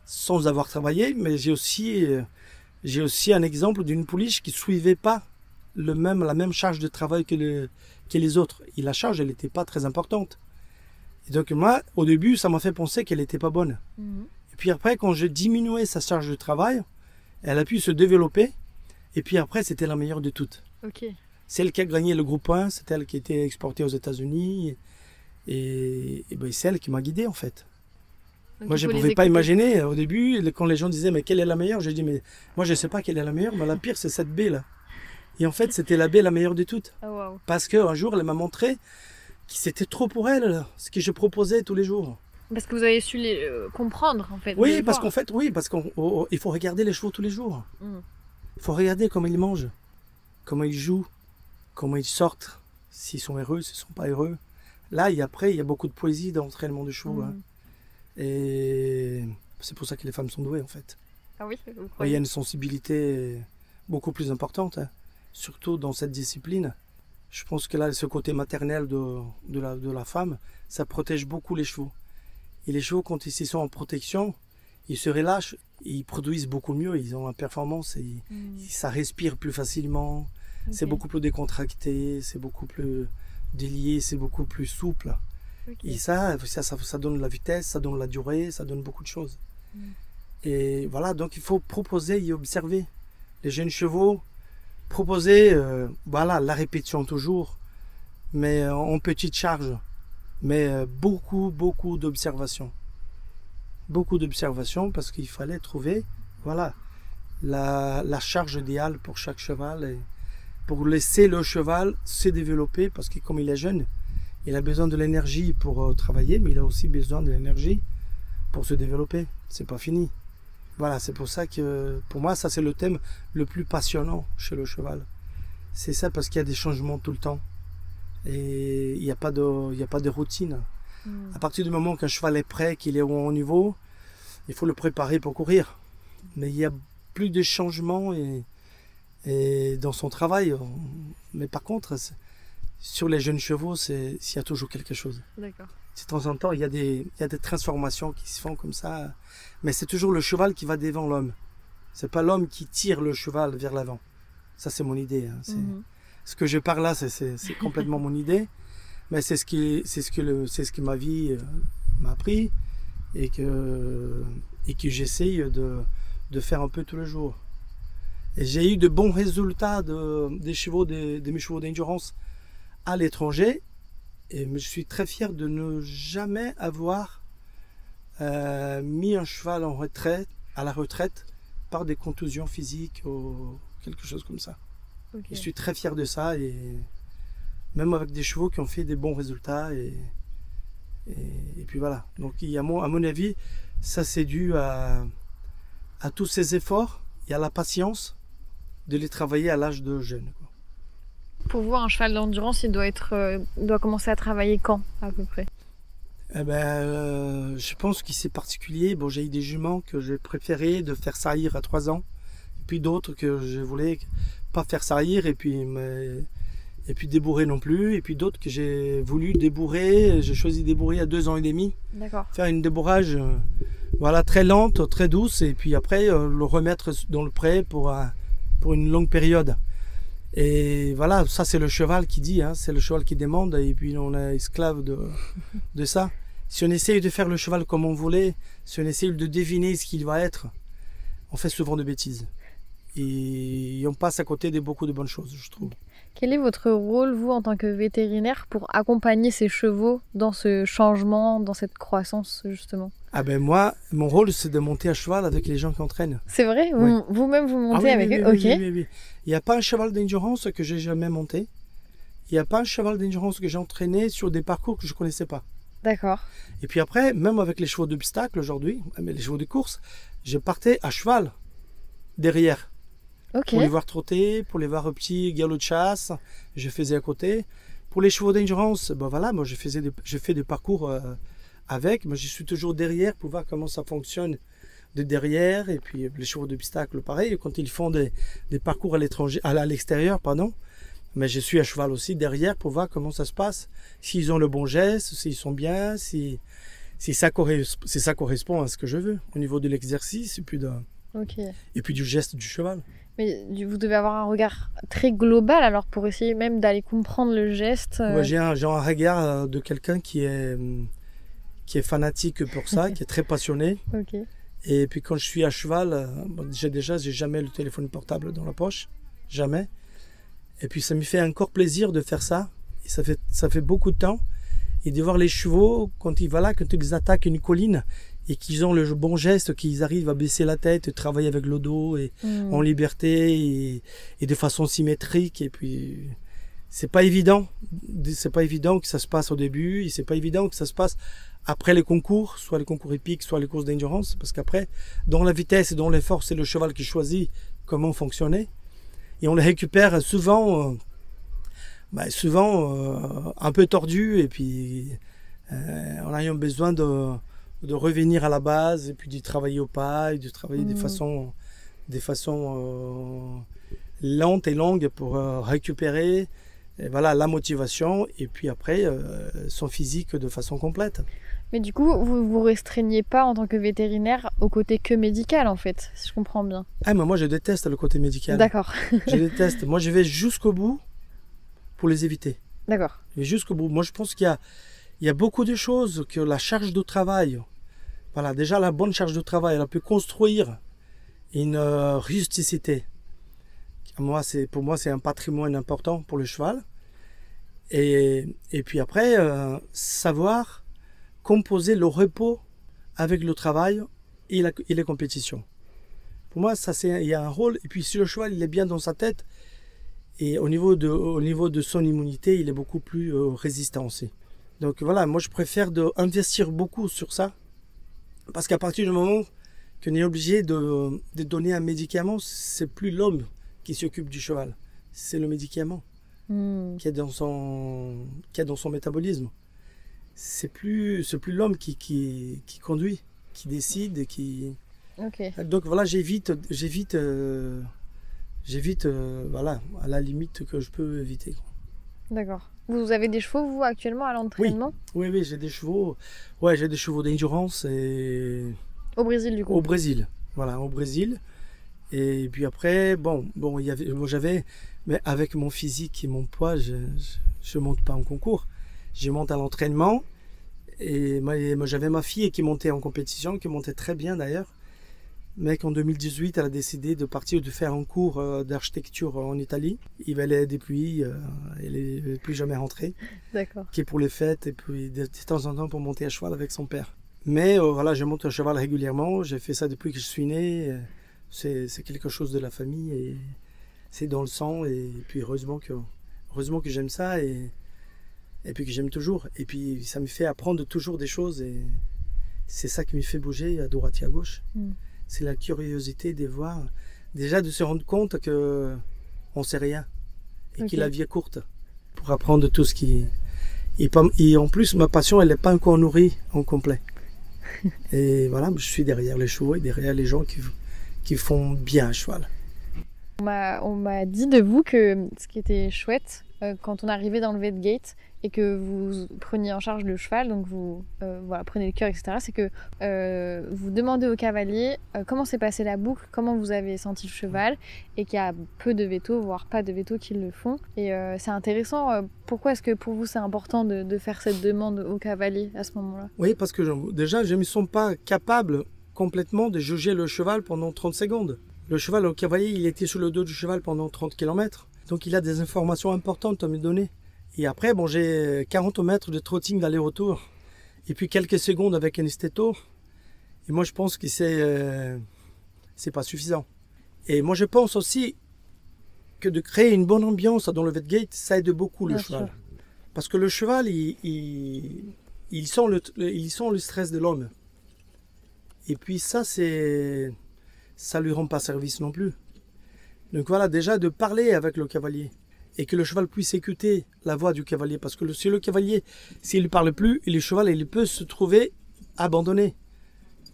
sans avoir travaillé, mais j'ai aussi un exemple d'une pouliche qui suivait pas la même charge de travail que les autres. Et la charge, elle n'était pas très importante. Et donc moi, au début, ça m'a fait penser qu'elle n'était pas bonne. Et puis après, quand j'ai diminué sa charge de travail, elle a pu se développer. Et puis après, c'était la meilleure de toutes. Okay. Celle qui a gagné le groupe 1, c'est elle qui a été exportée aux États-Unis. Et c'est elle qui m'a guidé, en fait. Donc moi, je ne pouvais pas imaginer. Au début, quand les gens disaient, mais quelle est la meilleure? J'ai dit, mais moi, je ne sais pas quelle est la meilleure, mais la pire, c'est cette baie, là. Et en fait, c'était la baie la meilleure de toutes. Oh, wow. Parce qu'un jour, elle m'a montré que c'était trop pour elle, là, ce que je proposais tous les jours. Parce que vous avez su les comprendre, en fait. Oui, parce qu'en fait, il faut regarder les chevaux tous les jours. Il faut regarder comment ils mangent, comment ils jouent, comment ils sortent, s'ils sont heureux, s'ils ne sont pas heureux. Là, après, il y a beaucoup de poésie dans l'entraînement de chevaux. Hein. Et c'est pour ça que les femmes sont douées, en fait. Ah oui, vous croyez? Il y a une sensibilité beaucoup plus importante, hein, surtout dans cette discipline. Je pense que là, ce côté maternel de la femme, ça protège beaucoup les chevaux. Et les chevaux, quand ils sont en protection, ils se relâchent, ils produisent beaucoup mieux, ils ont la performance, et ça respire plus facilement, c'est beaucoup plus décontracté, c'est beaucoup plus délié, c'est beaucoup plus souple. Et ça donne de la vitesse, ça donne de la durée, ça donne beaucoup de choses. Et voilà, donc il faut proposer et observer. Les jeunes chevaux, proposer voilà, la répétition toujours, mais en petite charge. Mais beaucoup d'observations. Beaucoup d'observations parce qu'il fallait trouver voilà, la charge idéale pour chaque cheval et pour laisser le cheval se développer parce que comme il est jeune, il a besoin de l'énergie pour travailler, mais il a aussi besoin de l'énergie pour se développer. C'est pas fini. Voilà, c'est pour ça que pour moi, ça c'est le thème le plus passionnant chez le cheval. C'est ça parce qu'il y a des changements tout le temps. Et il n'y a pas de routine. À partir du moment qu'un cheval est prêt, qu'il est au haut niveau, il faut le préparer pour courir. Mais il y a plus de changements et dans son travail. Mais par contre, sur les jeunes chevaux, il y a toujours quelque chose. D'accord. De temps en temps, il y a des transformations qui se font comme ça. Mais c'est toujours le cheval qui va devant l'homme. C'est pas l'homme qui tire le cheval vers l'avant. Ça, c'est mon idée. Hein. Ce que je parle là, c'est complètement mon idée. Mais c'est ce que ma vie m'a appris et que j'essaye de faire un peu tous les jours. Et j'ai eu de bons résultats de mes chevaux d'endurance à l'étranger. Et je suis très fier de ne jamais avoir mis un cheval à la retraite par des contusions physiques ou quelque chose comme ça. Okay. Je suis très fier de ça et même avec des chevaux qui ont fait des bons résultats et puis voilà. Donc à mon avis, ça c'est dû à tous ces efforts et à la patience de les travailler à l'âge de jeune. Quoi. Pour vous, un cheval d'endurance, il doit commencer à travailler quand à peu près? Je pense que c'est particulier. Bon, j'ai eu des juments que j'ai préféré de faire saillir à 3 ans, et puis d'autres que je voulais pas faire saillir et puis débourrer non plus, et puis d'autres que j'ai voulu débourrer. J'ai choisi de débourrer à 2 ans et demi. D'accord. Faire une débourrage voilà, très lente, très douce, et puis après le remettre dans le pré pour une longue période. Et voilà, ça c'est le cheval qui dit, hein, c'est le cheval qui demande, et puis on est esclave de ça. Si on essaye de faire le cheval comme on voulait, si on essaye de deviner ce qu'il va être, on fait souvent de bêtises. Et on passe à côté de beaucoup de bonnes choses, je trouve. Quel est votre rôle, vous, en tant que vétérinaire, pour accompagner ces chevaux dans ce changement, dans cette croissance, justement? Moi, mon rôle, c'est de monter à cheval avec les gens qui entraînent. C'est vrai? Oui. Vous-même, vous montez avec eux? Oui, oui. Il n'y a pas un cheval d'endurance que j'ai jamais monté. Il n'y a pas un cheval d'endurance que j'ai entraîné sur des parcours que je ne connaissais pas. D'accord. Et puis après, même avec les chevaux d'obstacle aujourd'hui, les chevaux de course, je partais à cheval derrière. Okay. Pour les voir trotter, pour les voir au petit galop de chasse, je faisais à côté. Pour les chevaux d'endurance, moi je fais des parcours avec, mais je suis toujours derrière pour voir comment ça fonctionne de derrière. Et puis les chevaux d'obstacle, pareil, quand ils font des parcours à l'extérieur, mais je suis à cheval aussi derrière pour voir comment ça se passe, s'ils ont le bon geste, s'ils sont bien, si ça correspond à ce que je veux au niveau de l'exercice et puis du geste du cheval. Mais vous devez avoir un regard très global alors pour essayer même d'aller comprendre le geste. J'ai un regard de quelqu'un qui est fanatique pour ça, qui est très passionné. Okay. Et puis quand je suis à cheval, j'ai jamais le téléphone portable dans la poche, jamais. Et puis ça me fait encore plaisir de faire ça. Et ça fait beaucoup de temps. Et de voir les chevaux quand ils attaquent une colline et qu'ils ont le bon geste, qu'ils arrivent à baisser la tête, travailler avec le dos et en liberté et de façon symétrique. Et puis c'est pas évident que ça se passe au début, et c'est pas évident que ça se passe après les concours, soit les concours épiques, soit les courses d'endurance, parce qu'après, dans la vitesse et dans l'effort, c'est le cheval qui choisit comment fonctionner. Et on les récupère souvent un peu tordus, et puis on a besoin de revenir à la base, et puis de travailler au pas, et de travailler des façons lentes et longues pour récupérer Et voilà, la motivation et puis après son physique de façon complète. Mais du coup, vous vous restreignez pas en tant que vétérinaire au côté que médical en fait, si je comprends bien. Ah, mais moi je déteste le côté médical. D'accord. Je déteste. Moi je vais jusqu'au bout pour les éviter. D'accord. Je vais jusqu'au bout. Moi je pense il y a beaucoup de choses que la charge de travail, voilà, déjà la bonne charge de travail, elle a pu construire une rusticité. Pour moi, c'est un patrimoine important pour le cheval. Et puis après, savoir composer le repos avec le travail et les compétitions. Pour moi, il y a un rôle. Et puis si le cheval il est bien dans sa tête, et au niveau de son immunité, il est beaucoup plus résistant aussi. Donc voilà, moi je préfère investir beaucoup sur ça. Parce qu'à partir du moment qu'on est obligé de donner un médicament, c'est plus l'homme qui s'occupe du cheval. C'est le médicament qui est dans son métabolisme. C'est plus l'homme qui conduit, qui décide, Ok. Donc voilà, j'évite voilà, à la limite que je peux éviter. D'accord. Vous avez des chevaux, vous, actuellement, à l'entraînement? Oui, j'ai des chevaux. Ouais, j'ai des chevaux d'endurance et... Au Brésil, du coup? Au Brésil. Voilà, au Brésil. Et puis après, j'avais... Mais avec mon physique et mon poids, je monte pas en concours. Je monte à l'entraînement. Et moi, j'avais ma fille qui montait en compétition, qui montait très bien d'ailleurs. Mais qu'en 2018, elle a décidé de partir, de faire un cours d'architecture en Italie. Il va aller depuis, elle n'est plus jamais rentrée. D'accord. Qui est pour les fêtes et puis de temps en temps pour monter à cheval avec son père. Mais voilà, je monte à cheval régulièrement. J'ai fait ça depuis que je suis né. C'est quelque chose de la famille et c'est dans le sang. Et puis heureusement que j'aime ça et puis que j'aime toujours. Et puis ça me fait apprendre toujours des choses et c'est ça qui me fait bouger à droite et à gauche. C'est la curiosité de voir, déjà de se rendre compte que on sait rien et que la vie est courte pour apprendre tout ce qui... Et en plus, ma passion, elle n'est pas encore nourrie en complet. Et voilà, je suis derrière les chevaux et derrière les gens qui font bien à cheval. On m'a dit de vous que ce qui était chouette, quand on arrivait dans le vet gate et que vous preniez en charge le cheval, donc vous prenez le cœur, etc., c'est que vous demandez au cavalier comment s'est passée la boucle, comment vous avez senti le cheval, et qu'il y a peu de vétos, voire pas de vétos qui le font. Et c'est intéressant. Pourquoi est-ce que pour vous c'est important de faire cette demande au cavalier à ce moment-là? Oui, parce que déjà, je ne me sens pas capable complètement de juger le cheval pendant 30 secondes. Le cheval, le cavalier, il était sur le dos du cheval pendant 30 km. Donc il a des informations importantes à me donner. Et après, j'ai 40 mètres de trotting d'aller-retour. Et puis quelques secondes avec un stéto. Et moi, je pense que c'est pas suffisant. Et moi, je pense aussi que de créer une bonne ambiance dans le vet gate, ça aide beaucoup le cheval. Parce que le cheval, il sent le stress de l'homme. Et puis ça lui rend pas service non plus. Donc voilà, déjà de parler avec le cavalier et que le cheval puisse écouter la voix du cavalier. Parce que si le cavalier, s'il ne parle plus, le cheval il peut se trouver abandonné.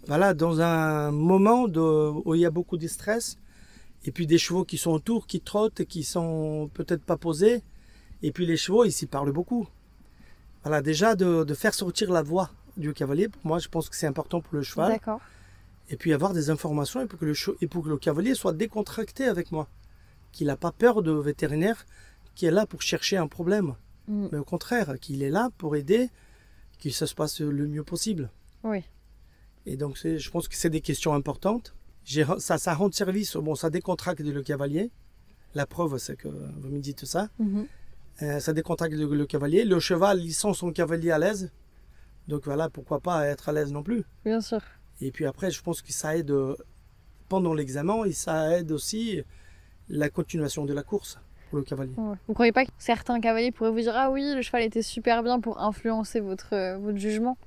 Voilà, dans un moment où il y a beaucoup de stress et puis des chevaux qui sont autour, qui trottent, qui sont peut-être pas posés. Et puis les chevaux, ils s'y parlent beaucoup. Voilà, déjà de faire sortir la voix du cavalier, pour moi je pense que c'est important pour le cheval. D'accord. Et puis avoir des informations et pour que le cavalier soit décontracté avec moi. Qu'il n'a pas peur de vétérinaire qui est là pour chercher un problème. Mais au contraire, qu'il est là pour aider, que ça se passe le mieux possible. Oui. Et donc je pense que c'est des questions importantes. Ça rend service, ça décontracte le cavalier. La preuve, c'est que vous me dites ça. Ça décontracte le cavalier. Le cheval, il sent son cavalier à l'aise. Donc voilà, pourquoi pas être à l'aise non plus. Bien sûr. Et puis après, je pense que ça aide pendant l'examen et ça aide aussi la continuation de la course pour le cavalier. Ouais. Vous ne croyez pas que certains cavaliers pourraient vous dire « Ah oui, le cheval était super bien » pour influencer votre jugement?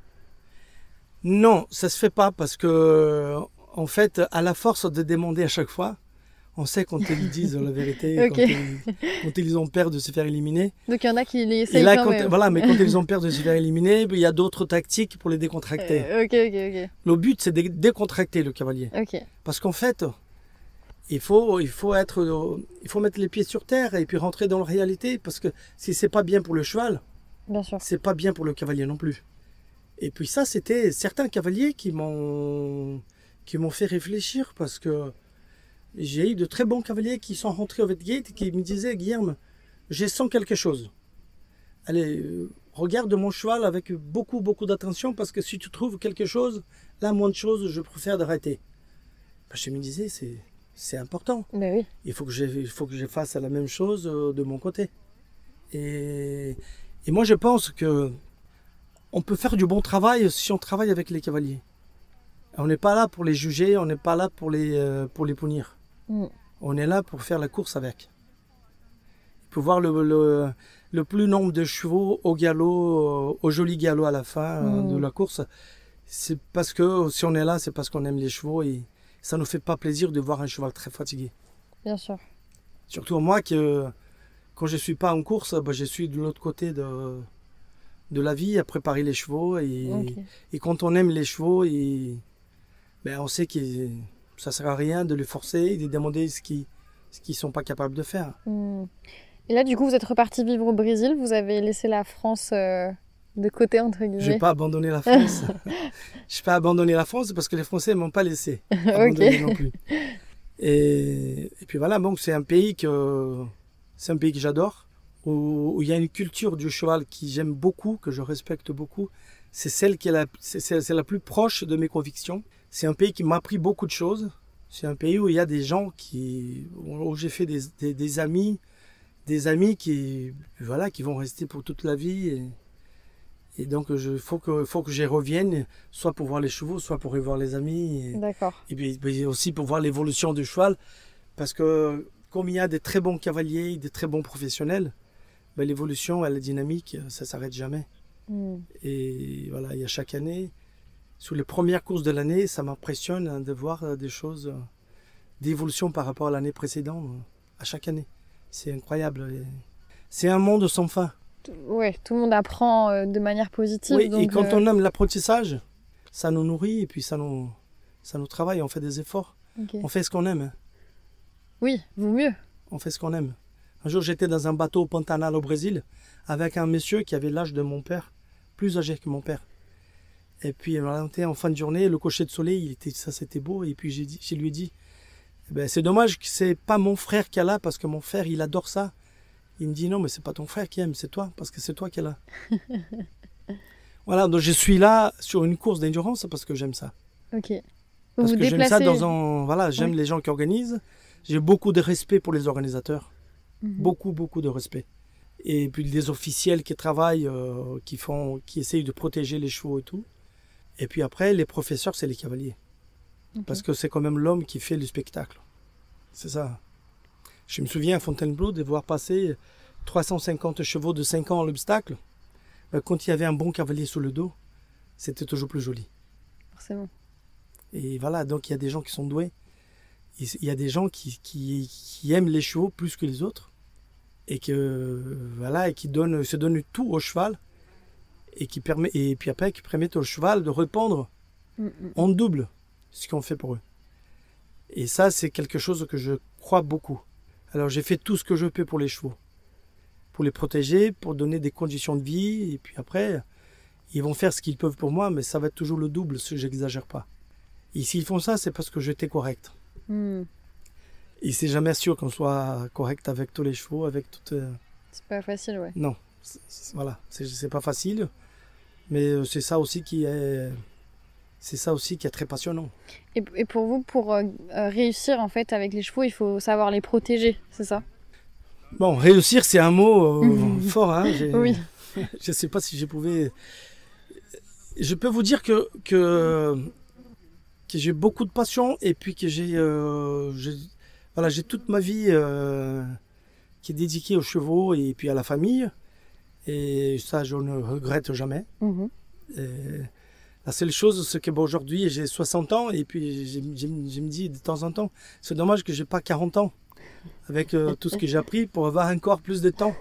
Non, ça se fait pas parce que, en fait, à la force de demander à chaque fois, on sait quand ils disent la vérité, Okay. quand ils ont peur de se faire éliminer. Donc il y en a qui les essayent quand même. Voilà, mais quand ils ont peur de se faire éliminer, il y a d'autres tactiques pour les décontracter. Ok. Le but, c'est de décontracter le cavalier. Ok. Parce qu'en fait, Il faut mettre les pieds sur terre et puis rentrer dans la réalité, parce que si c'est pas bien pour le cheval, Bien sûr. c'est pas bien pour le cavalier non plus. Et puis ça, c'était certains cavaliers qui m'ont fait réfléchir, parce que j'ai eu de très bons cavaliers qui sont rentrés au Vetgate et qui me disaient, Guillaume, j'ai sens quelque chose. Allez, regarde mon cheval avec beaucoup, beaucoup d'attention, parce que si tu trouves quelque chose, la moindre chose, je préfère d'arrêter. Ben, je me disais, c'est important. Ben oui. Il faut que je fasse la même chose de mon côté. Et moi, je pense que on peut faire du bon travail si on travaille avec les cavaliers. On n'est pas là pour les juger, on n'est pas là pour les punir. On est là pour faire la course avec. Pour voir le plus nombre de chevaux au galop, au joli galop à la fin de la course. C'est parce que si on est là, c'est parce qu'on aime les chevaux et ça nous fait pas plaisir de voir un cheval très fatigué. Bien sûr. Surtout moi, quand je suis pas en course, ben, je suis de l'autre côté de la vie à préparer les chevaux. Et quand on aime les chevaux, ben, on sait que ça sert à rien de les forcer et de demander ce qu'ils sont pas capables de faire. Et là, du coup, vous êtes reparti vivre au Brésil. Vous avez laissé la France de côté, entre guillemets. Je n'ai pas abandonné la France. Je n'ai pas abandonné la France parce que les Français ne m'ont pas laissé abandonner non plus. Et puis voilà, donc c'est un pays que j'adore, où il y a une culture du cheval qui j'aime beaucoup, que je respecte beaucoup. C'est celle qui est c'est la plus proche de mes convictions. C'est un pays qui m'a appris beaucoup de choses. C'est un pays où il y a des gens où j'ai fait des amis qui vont rester pour toute la vie. Et donc, il faut que j'y revienne, soit pour voir les chevaux, soit pour y voir les amis. D'accord. Et puis aussi pour voir l'évolution du cheval. Parce que comme il y a des très bons cavaliers, des très bons professionnels, ben, l'évolution, elle est dynamique, ça ne s'arrête jamais. Et voilà, il y a chaque année, sous les premières courses de l'année, ça m'impressionne de voir des choses d'évolution par rapport à l'année précédente, à chaque année. C'est incroyable. C'est un monde sans fin. Ouais, tout le monde apprend de manière positive. Oui, donc, et quand on aime l'apprentissage, ça nous nourrit et puis ça nous travaille, on fait des efforts. Okay. On fait ce qu'on aime. Oui, vaut mieux. On fait ce qu'on aime. Un jour, j'étais dans un bateau au Pantanal au Brésil avec un monsieur qui avait l'âge de mon père, plus âgé que mon père. Et puis, on était en fin de journée, le coucher de soleil, c'était beau. Et puis, je lui ai dit, ben, c'est dommage que c'est pas mon frère qui est là, parce que mon frère, il adore ça. Il me dit, non, mais c'est pas ton frère qui aime, c'est toi, parce que c'est toi qui es là. Voilà, donc je suis là sur une course d'endurance parce que j'aime ça. Ok. Parce vous que j'aime ça déplacez... Voilà, j'aime les gens qui organisent. J'ai beaucoup de respect pour les organisateurs. Beaucoup, beaucoup de respect. Et puis des officiels qui travaillent, qui essayent de protéger les chevaux et tout. Et puis après, les professeurs, c'est les cavaliers. Okay. Parce que c'est quand même l'homme qui fait le spectacle. C'est ça. Je me souviens à Fontainebleau de voir passer 350 chevaux de 5 ans à l'obstacle. Quand il y avait un bon cavalier sous le dos, c'était toujours plus joli. Forcément. Et voilà, donc il y a des gens qui sont doués. Il y a des gens qui aiment les chevaux plus que les autres. Et qui se donnent tout au cheval. Et puis après, qui permettent au cheval de répondre en double ce qu'on fait pour eux. Et ça, c'est quelque chose que je crois beaucoup. Alors, j'ai fait tout ce que je peux pour les chevaux. Pour les protéger, pour donner des conditions de vie. Et puis après, ils vont faire ce qu'ils peuvent pour moi, mais ça va être toujours le double si j'exagère pas. Et s'ils font ça, c'est parce que j'étais correct. Et c'est jamais sûr qu'on soit correct avec tous les chevaux, avec toutes... C'est pas facile, ouais. Non, voilà, c'est pas facile. Mais c'est ça aussi qui est très passionnant. Et pour vous, pour réussir en fait avec les chevaux, il faut savoir les protéger, c'est ça? Bon, réussir, c'est un mot fort. Hein. Oui. Je ne sais pas si je pouvais... Je peux vous dire que j'ai beaucoup de passion et puis que j'ai toute ma vie qui est dédiée aux chevaux et puis à la famille. Et ça, je ne regrette jamais. Et la seule chose, c'est que aujourd'hui, j'ai 60 ans et puis je me dis de temps en temps, c'est dommage que je n'ai pas 40 ans avec tout ce que j'ai appris pour avoir encore plus de temps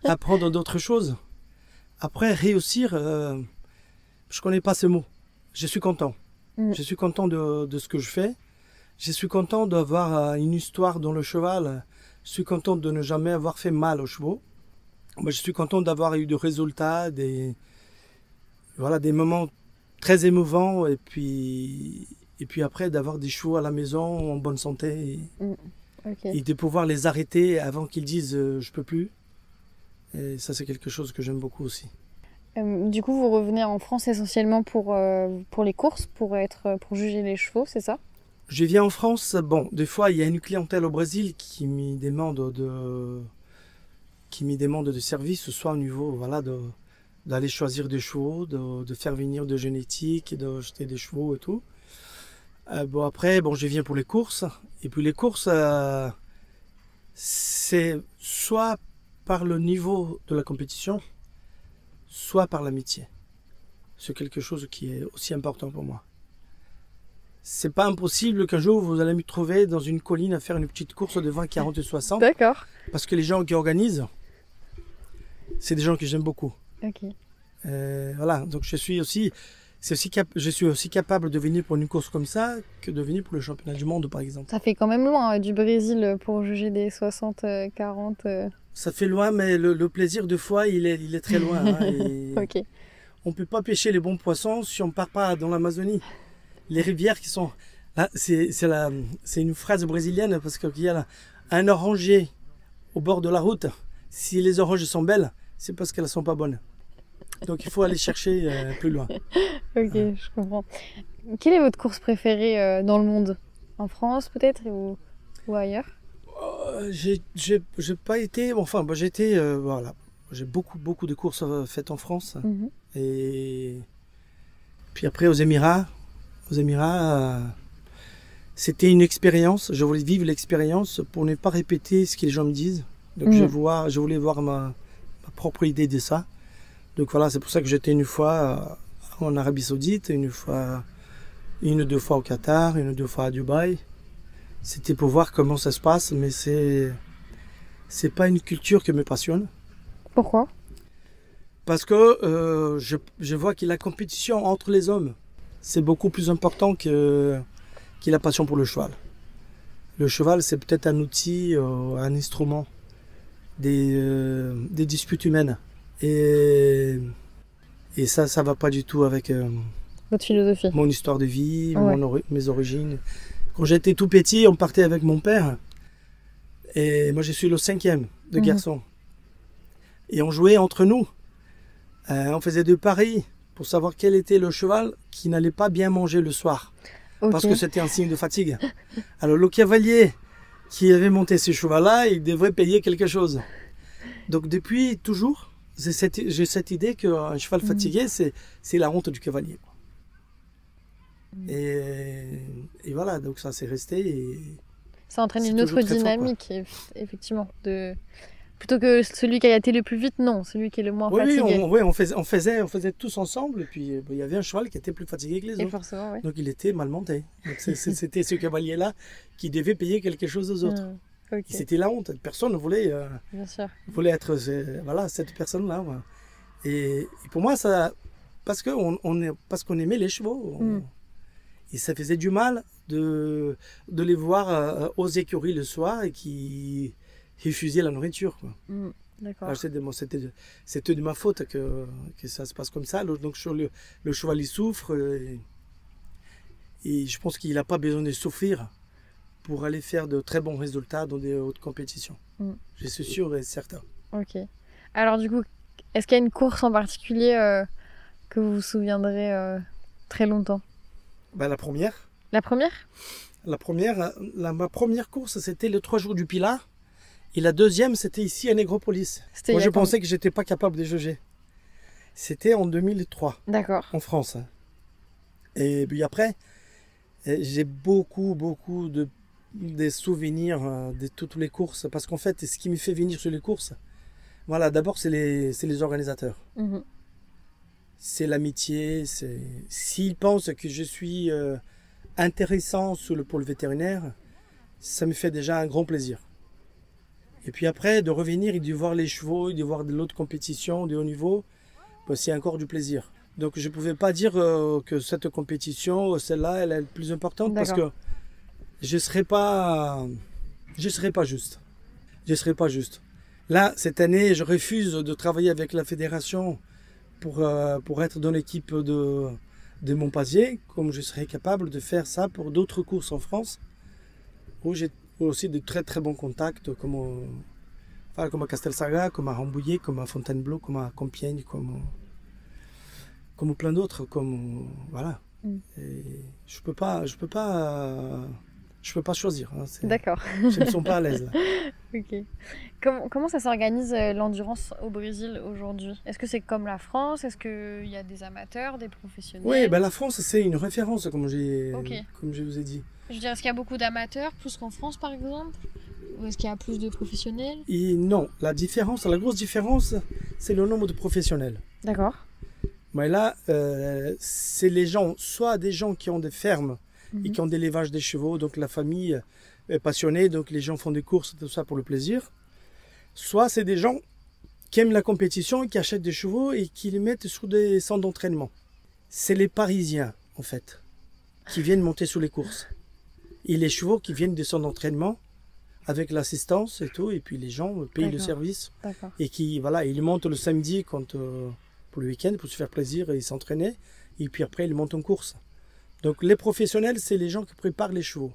à apprendre d'autres choses. Après, réussir, je ne connais pas ce mot. Je suis content. Je suis content de ce que je fais. Je suis content d'avoir une histoire dans le cheval. Je suis content de ne jamais avoir fait mal aux chevaux. Moi, je suis content d'avoir eu des résultats, des moments très émouvants et puis après d'avoir des chevaux à la maison en bonne santé et de pouvoir les arrêter avant qu'ils disent je peux plus. Et ça, c'est quelque chose que j'aime beaucoup aussi. Du coup, vous revenez en France essentiellement pour les courses, pour juger les chevaux, c'est ça? Je viens en France, bon, des fois il y a une clientèle au Brésil qui me demande de services, soit au niveau d'aller choisir des chevaux, de faire venir de génétique, d'acheter des chevaux et tout. Après, je viens pour les courses. Et puis les courses, c'est soit par le niveau de la compétition, soit par l'amitié. C'est quelque chose qui est aussi important pour moi. C'est pas impossible qu'un jour vous allez me trouver dans une colline à faire une petite course de 20, 40 et 60. D'accord. Parce que les gens qui organisent, c'est des gens que j'aime beaucoup. Ok. Voilà, donc je suis aussi capable de venir pour une course comme ça que de venir pour le championnat du monde, par exemple. Ça fait quand même loin du Brésil pour juger des 60, 40. Ça fait loin, mais le plaisir de fois, il est très loin. Ok. On ne peut pas pêcher les bons poissons si on ne part pas dans l'Amazonie. Les rivières qui sont... Là, c'est une phrase brésilienne parce qu'il y a un oranger au bord de la route. Si les oranges sont belles, c'est parce qu'elles ne sont pas bonnes. Donc il faut aller chercher plus loin. Ok, je comprends. Quelle est votre course préférée dans le monde? En France peut-être ou ailleurs? J'ai pas été... Enfin, j'ai été... voilà. J'ai beaucoup de courses faites en France. Et puis après aux Émirats. C'était une expérience. Je voulais vivre l'expérience pour ne pas répéter ce que les gens me disent. Donc je voulais voir ma propre idée de ça. Donc voilà, c'est pour ça que j'étais une fois en Arabie Saoudite, une ou deux fois au Qatar, une ou deux fois à Dubaï. C'était pour voir comment ça se passe, mais c'est pas une culture qui me passionne. Pourquoi? Parce que je vois que la compétition entre les hommes, c'est beaucoup plus important que la passion pour le cheval. Le cheval, c'est peut-être un outil, un instrument des disputes humaines. Et ça va pas du tout avec votre philosophie, mon histoire de vie, mes origines. Quand j'étais tout petit, on partait avec mon père. Et moi, je suis le 5e de garçons. Et on jouait entre nous. On faisait des paris pour savoir quel était le cheval qui n'allait pas bien manger le soir. Parce que c'était un signe de fatigue. Alors le cavalier qui avait monté ce cheval-là, il devrait payer quelque chose. Donc depuis toujours, j'ai cette idée qu'un cheval fatigué, c'est la honte du cavalier. Et voilà, donc ça s'est resté. Et ça entraîne une autre dynamique, effectivement. Plutôt que celui qui a été le plus vite, non, celui qui est le moins fatigué. Oui, on faisait tous ensemble, et puis il y avait un cheval qui était plus fatigué que les autres. Forcément, donc il était mal monté. Donc c'était ce cavalier-là qui devait payer quelque chose aux autres. C'était la honte. Personne ne voulait, être cette personne-là. Et pour moi, parce qu'on aimait les chevaux, et ça faisait du mal de les voir aux écuries le soir et qui refusaient la nourriture. D'accord. C'était de ma faute que ça se passe comme ça. Donc le cheval il souffre et je pense qu'il n'a pas besoin de souffrir pour aller faire de très bons résultats dans des hautes compétitions. Je suis sûr et certain. Ok. Alors du coup, est-ce qu'il y a une course en particulier que vous vous souviendrez très longtemps? La première. La première? Ma première course, c'était le 3 jours du Pilat. Et la deuxième, c'était ici à Négropolis. Moi, je pensais que j'étais pas capable de juger. C'était en 2003. D'accord. En France. Et puis après, j'ai beaucoup des souvenirs de toutes les courses. Parce qu'en fait, ce qui me fait venir sur les courses, voilà, d'abord, c'est les organisateurs. C'est l'amitié. S'ils pensent que je suis intéressant sur le pôle vétérinaire, ça me fait déjà un grand plaisir. Et puis après, de revenir et de voir les chevaux, et de voir de l'autre compétition de haut niveau, c'est encore du plaisir. Donc je ne pouvais pas dire que cette compétition, celle-là, elle est la plus importante parce que je serai pas juste. Je serai pas juste. Là, cette année, je refuse de travailler avec la fédération pour être dans l'équipe de Montpazier, comme je serais capable de faire ça pour d'autres courses en France, où j'ai aussi de très très bons contacts, comme à Castelsarga, comme à Rambouillet, comme à Fontainebleau, comme à Compiègne, comme plein d'autres, voilà. Et je peux pas choisir. Hein, D'accord. Je ne sens pas à l'aise. Là. Ok. Comment ça s'organise l'endurance au Brésil aujourd'hui? Est-ce que c'est comme la France? Est-ce qu'il y a des amateurs, des professionnels? Oui, ben la France, c'est une référence, comme je vous ai dit. Je veux dire, est-ce qu'il y a beaucoup d'amateurs, plus qu'en France par exemple? Ou est-ce qu'il y a plus de professionnels? Et non, la grosse différence, c'est le nombre de professionnels. D'accord. Mais là, c'est soit des gens qui ont des fermes et qui ont des élevages des chevaux, donc la famille est passionnée, donc les gens font des courses, tout ça pour le plaisir. Soit c'est des gens qui aiment la compétition et qui achètent des chevaux et qui les mettent sur des centres d'entraînement. C'est les Parisiens, en fait, qui viennent monter sur les courses. Et les chevaux qui viennent des centres d'entraînement avec l'assistance et tout, et puis les gens payent le service. D'accord. Et ils montent le samedi pour le week-end, pour se faire plaisir et s'entraîner. Et puis après, ils montent en course. Donc les professionnels, c'est les gens qui préparent les chevaux.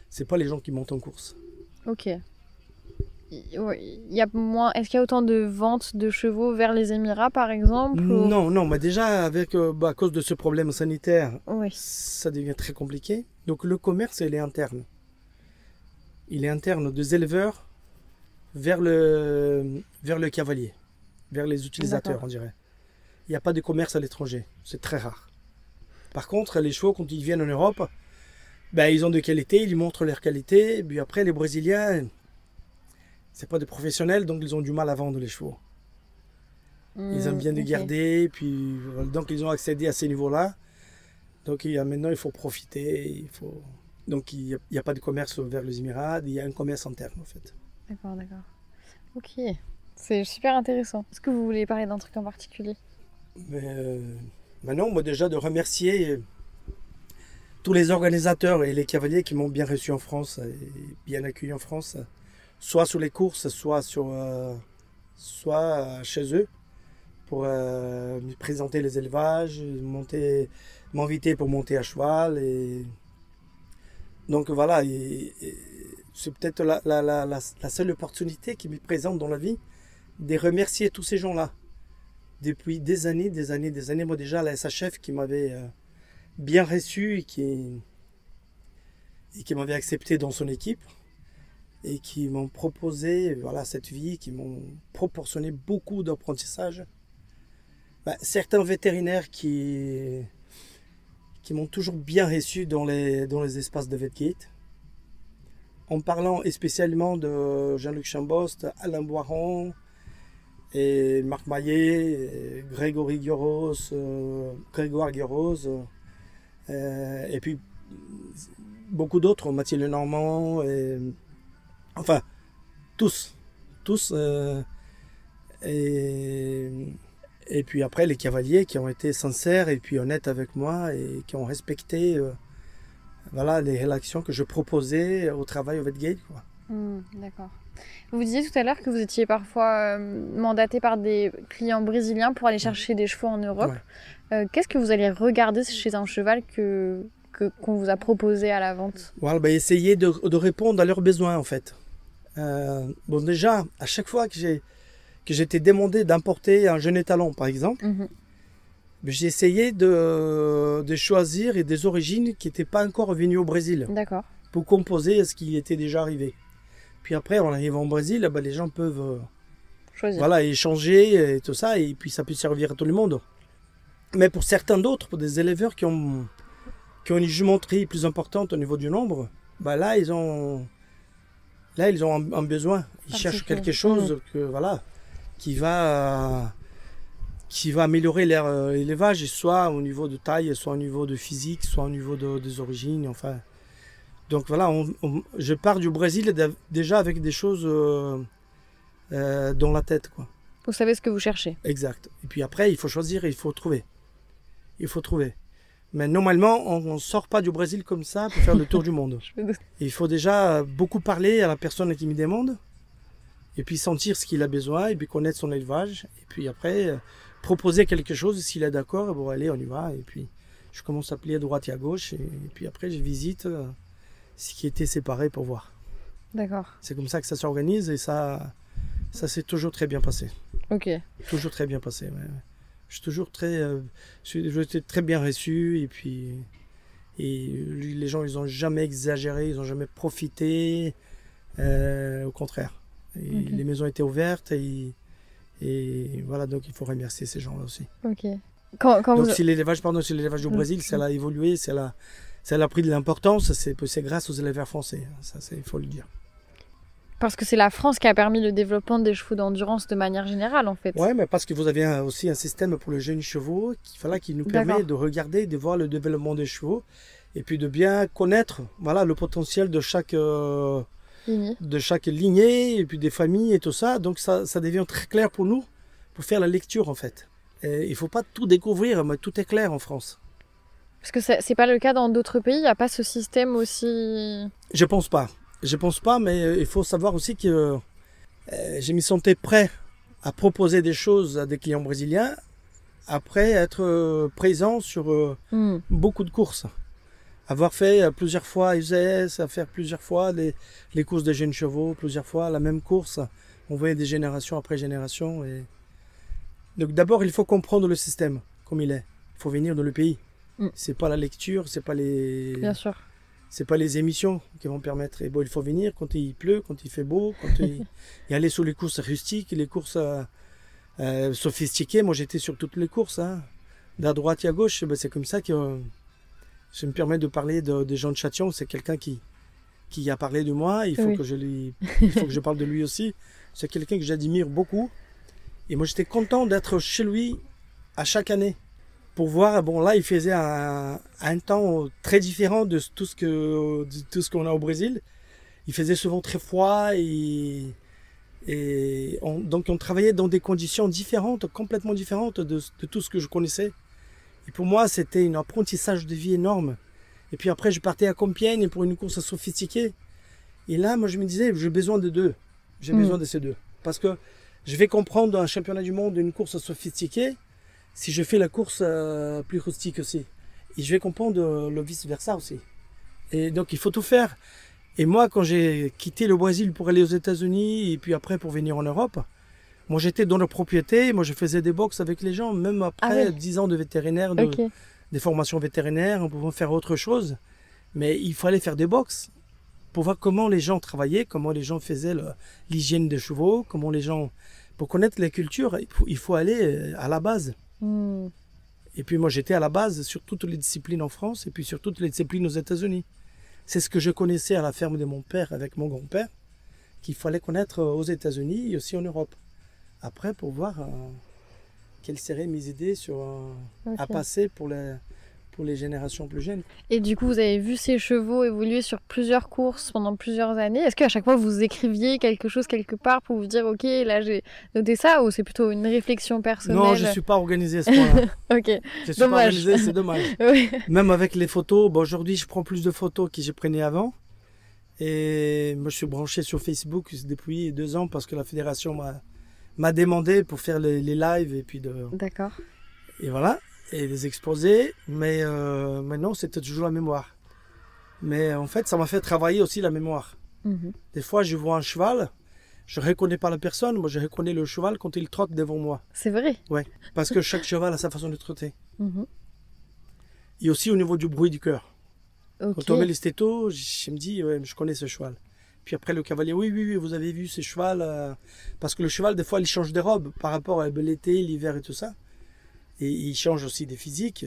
C'est pas les gens qui montent en course. Ok. Est-ce qu'il y a autant de ventes de chevaux vers les Émirats, par exemple? Non, mais déjà, à cause de ce problème sanitaire, ça devient très compliqué. Donc le commerce, il est interne. Il est interne des éleveurs vers le cavalier, vers les utilisateurs, on dirait. Il n'y a pas de commerce à l'étranger, c'est très rare. Par contre, les chevaux, quand ils viennent en Europe, ils ont de qualité, ils montrent leur qualité. Et puis après, les Brésiliens, c'est pas des professionnels, donc ils ont du mal à vendre les chevaux. Ils aiment bien les garder, puis donc ils ont accédé à ces niveaux-là. Donc maintenant, il faut profiter. Donc il n'y a pas de commerce vers les Émirats, il y a un commerce interne en fait. D'accord. Ok, c'est super intéressant. Est-ce que vous voulez parler d'un truc en particulier? Non, moi déjà de remercier tous les organisateurs et les cavaliers qui m'ont bien reçu en France et bien accueilli en France, soit sur les courses, soit chez eux, pour me présenter les élevages, m'inviter pour monter à cheval. Donc voilà, c'est peut-être la seule opportunité qui me présente dans la vie de remercier tous ces gens-là. Depuis des années, moi déjà la SHF qui m'avait bien reçu et qui m'avait accepté dans son équipe et qui m'ont proposé cette vie, qui m'ont proportionné beaucoup d'apprentissage. Certains vétérinaires qui m'ont toujours bien reçu dans les espaces de VetGate. En parlant spécialement de Jean-Luc Chambost, Alain Boiron, et Marc Maillet, Grégoire Guiros, et puis beaucoup d'autres, Mathieu Lenormand, enfin tous, et puis après les cavaliers qui ont été sincères et puis honnêtes avec moi et qui ont respecté les réactions que je proposais au travail au VetGate, quoi. D'accord. Vous disiez tout à l'heure que vous étiez parfois mandaté par des clients brésiliens pour aller chercher des chevaux en Europe. Ouais. Qu'est-ce que vous allez regarder chez un cheval qu'on vous a proposé à la vente? Essayer de répondre à leurs besoins en fait. Déjà, à chaque fois que j'étais demandé d'importer un jeune étalon par exemple, j'ai essayé de choisir des origines qui n'étaient pas encore venues au Brésil. D'accord. Pour composer à ce qui était déjà arrivé. Puis après, en arrivant au Brésil, les gens peuvent choisir. Échanger et tout ça, et puis ça peut servir à tout le monde. Mais pour certains d'autres, pour des éleveurs qui ont une jumenterie plus importante au niveau du nombre, là ils ont un besoin. Ils cherchent quelque chose qui va améliorer leur élevage, soit au niveau de taille, soit au niveau de physique, soit au niveau des origines, enfin. Donc je pars du Brésil déjà avec des choses dans la tête, quoi. Vous savez ce que vous cherchez. Exact. Et puis après, il faut choisir et il faut trouver. Mais normalement, on ne sort pas du Brésil comme ça pour faire le tour du monde. Et il faut déjà beaucoup parler à la personne qui me demande, et puis sentir ce qu'il a besoin, et puis connaître son élevage, et puis après, proposer quelque chose, s'il est d'accord, bon allez, on y va, et puis je commence à plier à droite et à gauche, et puis après, je visite ce qui était séparé pour voir. D'accord. C'est comme ça que ça s'organise, et ça s'est toujours très bien passé. Ok. Toujours très bien passé, ouais. Je suis toujours j'étais très bien reçu, et puis les gens, ils n'ont jamais exagéré, ils n'ont jamais profité, au contraire. Et les maisons étaient ouvertes, et voilà, donc il faut remercier ces gens-là aussi. Ok. Donc si l'élevage du Brésil, ça a évolué, ça a pris de l'importance, c'est grâce aux éleveurs français, ça il faut le dire. Parce que c'est la France qui a permis le développement des chevaux d'endurance de manière générale, en fait. Oui, mais parce que vous avez aussi un système pour les jeunes chevaux qui nous permet de regarder, de voir le développement des chevaux, et puis de bien connaître le potentiel de chaque lignée, et puis des familles et tout ça. Donc ça devient très clair pour nous, pour faire la lecture en fait. Et il ne faut pas tout découvrir, mais tout est clair en France. Parce que c'est pas le cas dans d'autres pays, il n'y a pas ce système aussi... Je pense pas, mais il faut savoir aussi que je me sentais prêt à proposer des choses à des clients brésiliens après être présent sur beaucoup de courses. Avoir fait plusieurs fois USS, à faire plusieurs fois les courses des jeunes chevaux, plusieurs fois la même course. On voyait des générations après générations. Donc d'abord, il faut comprendre le système comme il est. Il faut venir dans le pays. C'est pas la lecture, c'est pas les... Bien sûr. C'est pas les émissions qui vont permettre. Et bon, il faut venir quand il pleut, quand il fait beau, et aller sur les courses rustiques, les courses sophistiquées. Moi, j'étais sur toutes les courses, d'à droite et à gauche. C'est comme ça que je me permets de parler des gens de Châtillon. C'est quelqu'un qui a parlé de moi. Il faut que je parle de lui aussi. C'est quelqu'un que j'admire beaucoup. Et moi, j'étais content d'être chez lui à chaque année. Pour voir, là, il faisait un temps très différent de tout ce qu'on a au Brésil. Il faisait souvent très froid, donc on travaillait dans des conditions différentes, complètement différentes de tout ce que je connaissais. Et pour moi, c'était un apprentissage de vie énorme. Et puis après, je partais à Compiègne pour une course sophistiquée. Et là, moi, je me disais, j'ai besoin de deux. J'ai besoin de ces deux. Parce que je vais comprendre un championnat du monde, une course sophistiquée, si je fais la course plus rustique aussi. Et je vais comprendre le vice-versa aussi. Et donc, il faut tout faire. Et moi, quand j'ai quitté le Brésil pour aller aux États-Unis et puis après pour venir en Europe, moi, j'étais dans la propriété. Moi, je faisais des box avec les gens, même après 10 ans de vétérinaire, des formations vétérinaires, on pouvait faire autre chose. Mais il fallait faire des box pour voir comment les gens travaillaient, comment les gens faisaient l'hygiène des chevaux, comment les gens... Pour connaître les cultures, il faut aller à la base. Et puis moi, j'étais à la base sur toutes les disciplines en France et puis sur toutes les disciplines aux États-Unis. C'est ce que je connaissais à la ferme de mon père avec mon grand-père, qu'il fallait connaître aux États-Unis et aussi en Europe. Après, pour voir quelles seraient mes idées à passer pour les générations plus jeunes. Et du coup, vous avez vu ces chevaux évoluer sur plusieurs courses pendant plusieurs années. Est-ce qu'à chaque fois, vous écriviez quelque chose quelque part pour vous dire, ok, là, j'ai noté ça, ou c'est plutôt une réflexion personnelle? Non, je ne suis pas organisé à ce point-là. Ok, je suis pas organisé, c'est dommage. Oui. Même avec les photos, aujourd'hui, je prends plus de photos que je prenais avant. Et moi, je suis branché sur Facebook depuis 2 ans parce que la fédération m'a demandé pour faire les lives et puis D'accord. Et voilà. Et les exposer, mais maintenant c'était toujours la mémoire. Mais en fait, ça m'a fait travailler aussi la mémoire. Des fois, je vois un cheval, je ne reconnais pas la personne, moi je reconnais le cheval quand il trotte devant moi. C'est vrai? Oui, parce que chaque cheval a sa façon de trotter. Et aussi au niveau du bruit du cœur. Quand on met les stétos, je me dis, ouais, je connais ce cheval. Puis après, le cavalier, oui, vous avez vu ce cheval. Parce que le cheval, des fois, il change de robe par rapport à l'été, l'hiver et tout ça. Et il change aussi des physiques,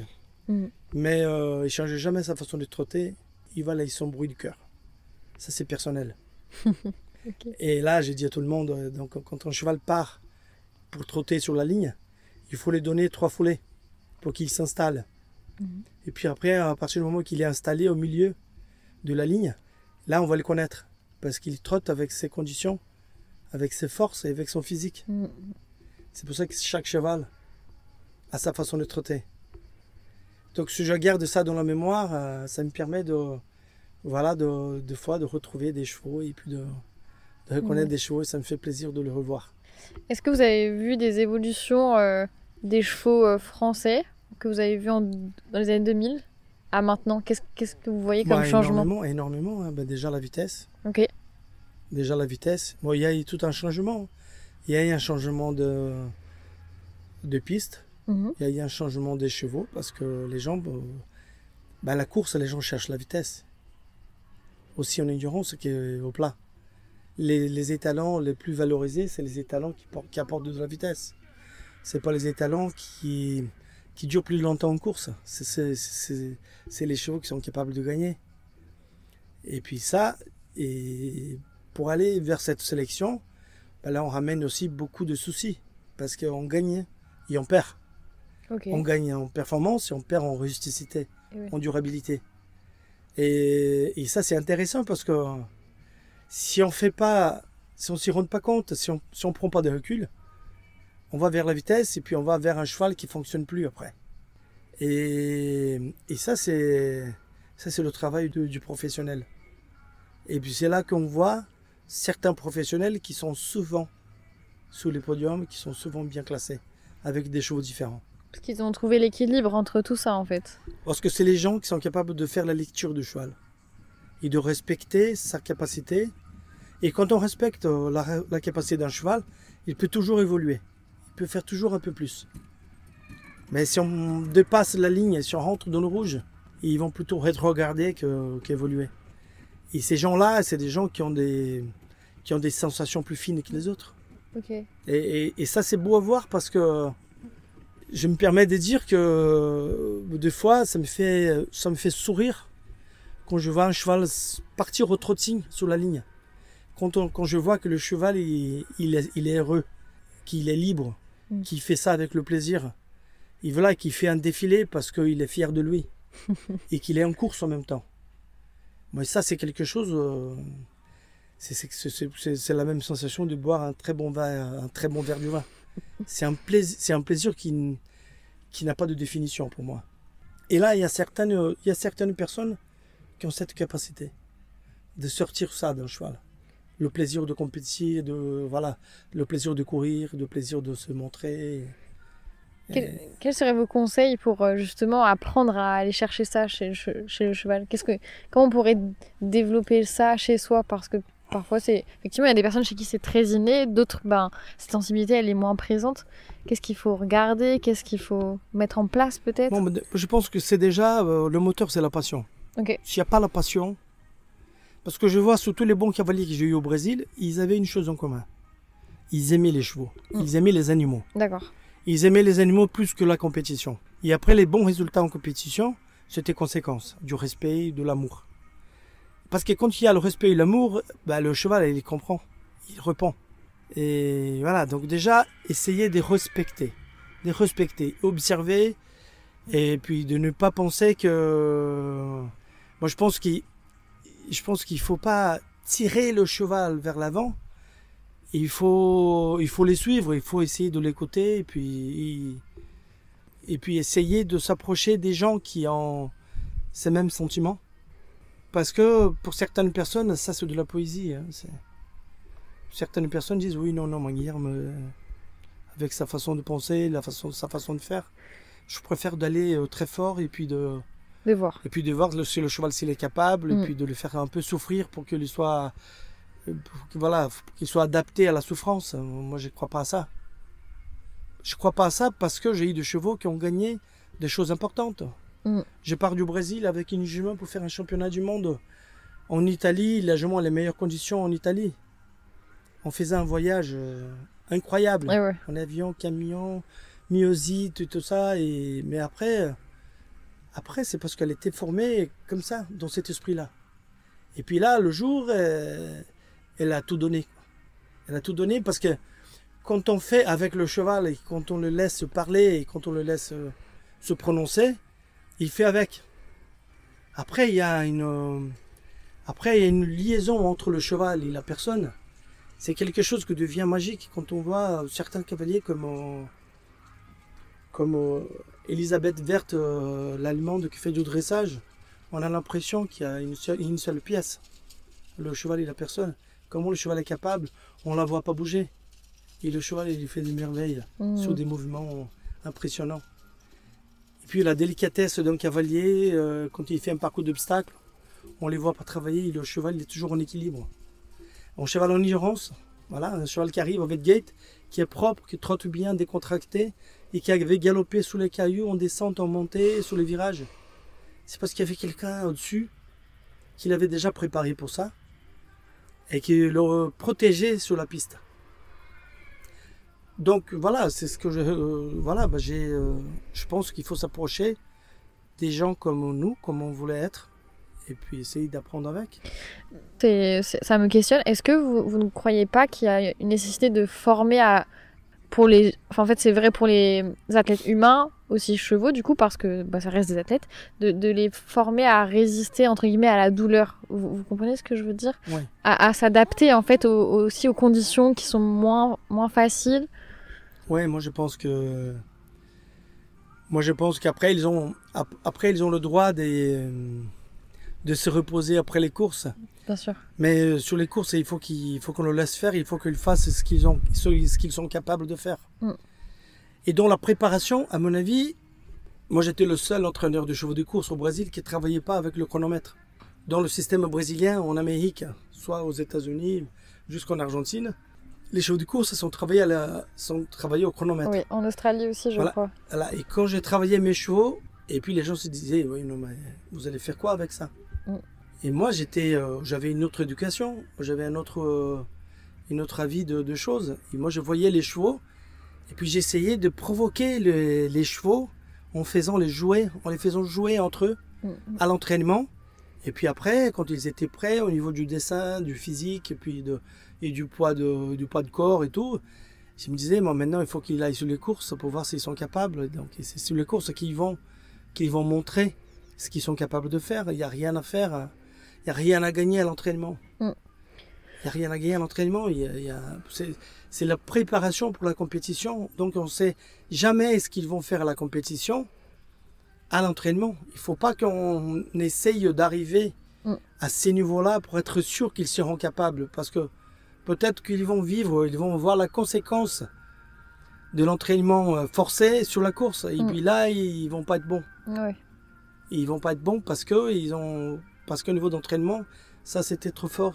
mais il ne change jamais sa façon de trotter. Il va là, son bruit du cœur. Ça, c'est personnel. Et là, j'ai dit à tout le monde, donc, quand un cheval part pour trotter sur la ligne, il faut lui donner 3 foulées pour qu'il s'installe. Et puis après, à partir du moment qu'il est installé au milieu de la ligne, là, on va le connaître. Parce qu'il trotte avec ses conditions, avec ses forces et avec son physique. C'est pour ça que chaque cheval a sa façon de trotter. Donc si je garde ça dans la mémoire, ça me permet de fois de retrouver des chevaux et puis de reconnaître des chevaux et ça me fait plaisir de les revoir. Est-ce que vous avez vu des évolutions des chevaux français que vous avez vu dans les années 2000 à maintenant? Qu'est-ce que vous voyez comme changement? Énormément. Hein. Déjà la vitesse. Ok. Déjà la vitesse. Bon, il y a eu tout un changement. Il y a eu un changement de piste. Il y a eu un changement des chevaux parce que les gens, la course, les gens cherchent la vitesse. Aussi en endurance qu'au plat. Les étalons les plus valorisés, c'est les étalons qui apportent de la vitesse. C'est pas les étalons qui durent plus longtemps en course. C'est les chevaux qui sont capables de gagner. Et puis ça, et pour aller vers cette sélection, là on ramène aussi beaucoup de soucis. Parce qu'on gagne et on perd. Okay. On gagne en performance et on perd en rusticité, en durabilité. Et ça c'est intéressant parce que si on s'y rend pas compte, si on prend pas de recul, on va vers la vitesse et puis on va vers un cheval qui fonctionne plus après. Et ça c'est le travail du professionnel. Et puis c'est là qu'on voit certains professionnels qui sont souvent sous les podiums, qui sont souvent bien classés, avec des chevaux différents. Parce qu'ils ont trouvé l'équilibre entre tout ça en fait. Parce que c'est les gens qui sont capables de faire la lecture du cheval et de respecter sa capacité. Et quand on respecte la capacité d'un cheval, il peut toujours évoluer. Il peut faire toujours un peu plus. Mais si on dépasse la ligne et si on rentre dans le rouge, ils vont plutôt rétrograder qu'évoluer. Et ces gens-là, c'est des gens qui ont des sensations plus fines que les autres. Okay. Et ça, c'est beau à voir parce que je me permets de dire que des fois, ça me fait sourire quand je vois un cheval partir au trotting sur la ligne. Quand je vois que le cheval, il est heureux, qu'il est libre, qu'il fait ça avec le plaisir. Et voilà, qu'il fait un défilé parce qu'il est fier de lui et qu'il est en course en même temps. Mais ça, c'est quelque chose... c'est la même sensation de boire un très bon verre de vin. C'est un plaisir qui n'a pas de définition pour moi. Et là, il y a certaines personnes qui ont cette capacité de sortir ça d'un cheval. Le plaisir de compétir, le plaisir de courir, le plaisir de se montrer. Quels seraient vos conseils pour justement apprendre à aller chercher ça chez le cheval? Comment on pourrait développer ça chez soi? Parce que parfois, effectivement, il y a des personnes chez qui c'est très inné, d'autres, cette sensibilité, elle est moins présente. Qu'est-ce qu'il faut regarder? Qu'est-ce qu'il faut mettre en place peut-être? Je pense que c'est déjà, le moteur, c'est la passion. Okay. S'il n'y a pas la passion, parce que je vois sur tous les bons cavaliers que j'ai eu au Brésil, ils avaient une chose en commun. Ils aimaient les chevaux, ils aimaient les animaux. D'accord. Ils aimaient les animaux plus que la compétition. Et après, les bons résultats en compétition, c'était conséquence du respect, de l'amour. Parce que quand il y a le respect et l'amour, le cheval, il comprend, il répond. Et voilà, donc déjà, essayez de respecter, observer, et puis de ne pas penser que... Moi, je pense qu'il faut pas tirer le cheval vers l'avant. Il faut les suivre, il faut essayer de l'écouter, et puis essayer de s'approcher des gens qui ont ces mêmes sentiments. Parce que pour certaines personnes, ça c'est de la poésie. Hein. Certaines personnes disent oui, non, moi Guilherme, avec sa façon de penser, sa façon de faire, je préfère d'aller très fort et puis de voir. Et puis de voir si le cheval s'il est capable, et puis de le faire un peu souffrir pour qu'il soit adapté à la souffrance. Moi, je ne crois pas à ça. Je ne crois pas à ça parce que j'ai eu des chevaux qui ont gagné des choses importantes. Je pars du Brésil avec une jument pour faire un championnat du monde en Italie. La jument a les meilleures conditions en Italie. On faisait un voyage incroyable. En avion, camion, myosite, tout ça. Mais après c'est parce qu'elle était formée comme ça, dans cet esprit-là. Et puis là, le jour, elle a tout donné. Elle a tout donné parce que quand on fait avec le cheval et quand on le laisse parler et quand on le laisse se prononcer, il fait avec. Après, il y a une liaison entre le cheval et la personne. C'est quelque chose qui devient magique quand on voit certains cavaliers comme Elisabeth Verte, l'allemande qui fait du dressage, on a l'impression qu'il y a une seule pièce. Le cheval et la personne. Comment le cheval est capable, on ne la voit pas bouger. Et le cheval, il fait des merveilles sur des mouvements impressionnants. Et puis la délicatesse d'un cavalier, quand il fait un parcours d'obstacles, on ne les voit pas travailler, le cheval il est toujours en équilibre. Un cheval en endurance, voilà, un cheval qui arrive au Vetgate, qui est propre, qui trotte bien, décontracté, et qui avait galopé sous les cailloux, en descente, en montée, sur les virages. C'est parce qu'il y avait quelqu'un au-dessus qui l'avait déjà préparé pour ça, et qui le protégeait sur la piste. Donc voilà, c'est ce que je pense qu'il faut s'approcher des gens comme nous, comme on voulait être, et puis essayer d'apprendre avec. Ça me questionne. Est-ce que vous ne croyez pas qu'il y a une nécessité de former en fait, c'est vrai pour les athlètes humains, aussi chevaux, du coup, parce que ça reste des athlètes, de les former à résister, entre guillemets, à la douleur. Vous comprenez ce que je veux dire? Oui. À s'adapter, en fait, aussi aux conditions qui sont moins faciles. Oui, moi je pense qu'après ils ont le droit de se reposer après les courses. Bien sûr. Mais sur les courses, il faut qu'on le laisse faire, il faut qu'ils fassent ce qu'ils sont capables de faire. Et dans la préparation, à mon avis, moi j'étais le seul entraîneur de chevaux de course au Brésil qui ne travaillait pas avec le chronomètre. Dans le système brésilien, en Amérique, soit aux États-Unis jusqu'en Argentine, les chevaux de course sont travaillés au chronomètre. Oui, en Australie aussi, je crois. Voilà. Et quand j'ai travaillé mes chevaux, et puis les gens se disaient, oui, non, mais vous allez faire quoi avec ça? Et moi, j'avais une autre éducation, j'avais un autre avis de choses. Et moi, je voyais les chevaux, et puis j'essayais de provoquer les chevaux en les faisant jouer entre eux à l'entraînement. Et puis après, quand ils étaient prêts au niveau du dessin, du physique, et du poids de corps et tout, je me disais, moi maintenant, il faut qu'ils aillent sur les courses pour voir s'ils sont capables. Donc c'est sur les courses qu'ils vont montrer ce qu'ils sont capables de faire. Il n'y a rien à faire. Il n'y a rien à gagner à l'entraînement. Il n'y a rien à gagner à l'entraînement. C'est la préparation pour la compétition. Donc on ne sait jamais ce qu'ils vont faire à la compétition, à l'entraînement. Il ne faut pas qu'on essaye d'arriver à ces niveaux-là pour être sûr qu'ils seront capables. Parce que peut-être qu'ils vont voir la conséquence de l'entraînement forcé sur la course. Et puis là, ils ne vont pas être bons. Oui. Ils ne vont pas être bons parce qu'au niveau d'entraînement, ça c'était trop fort.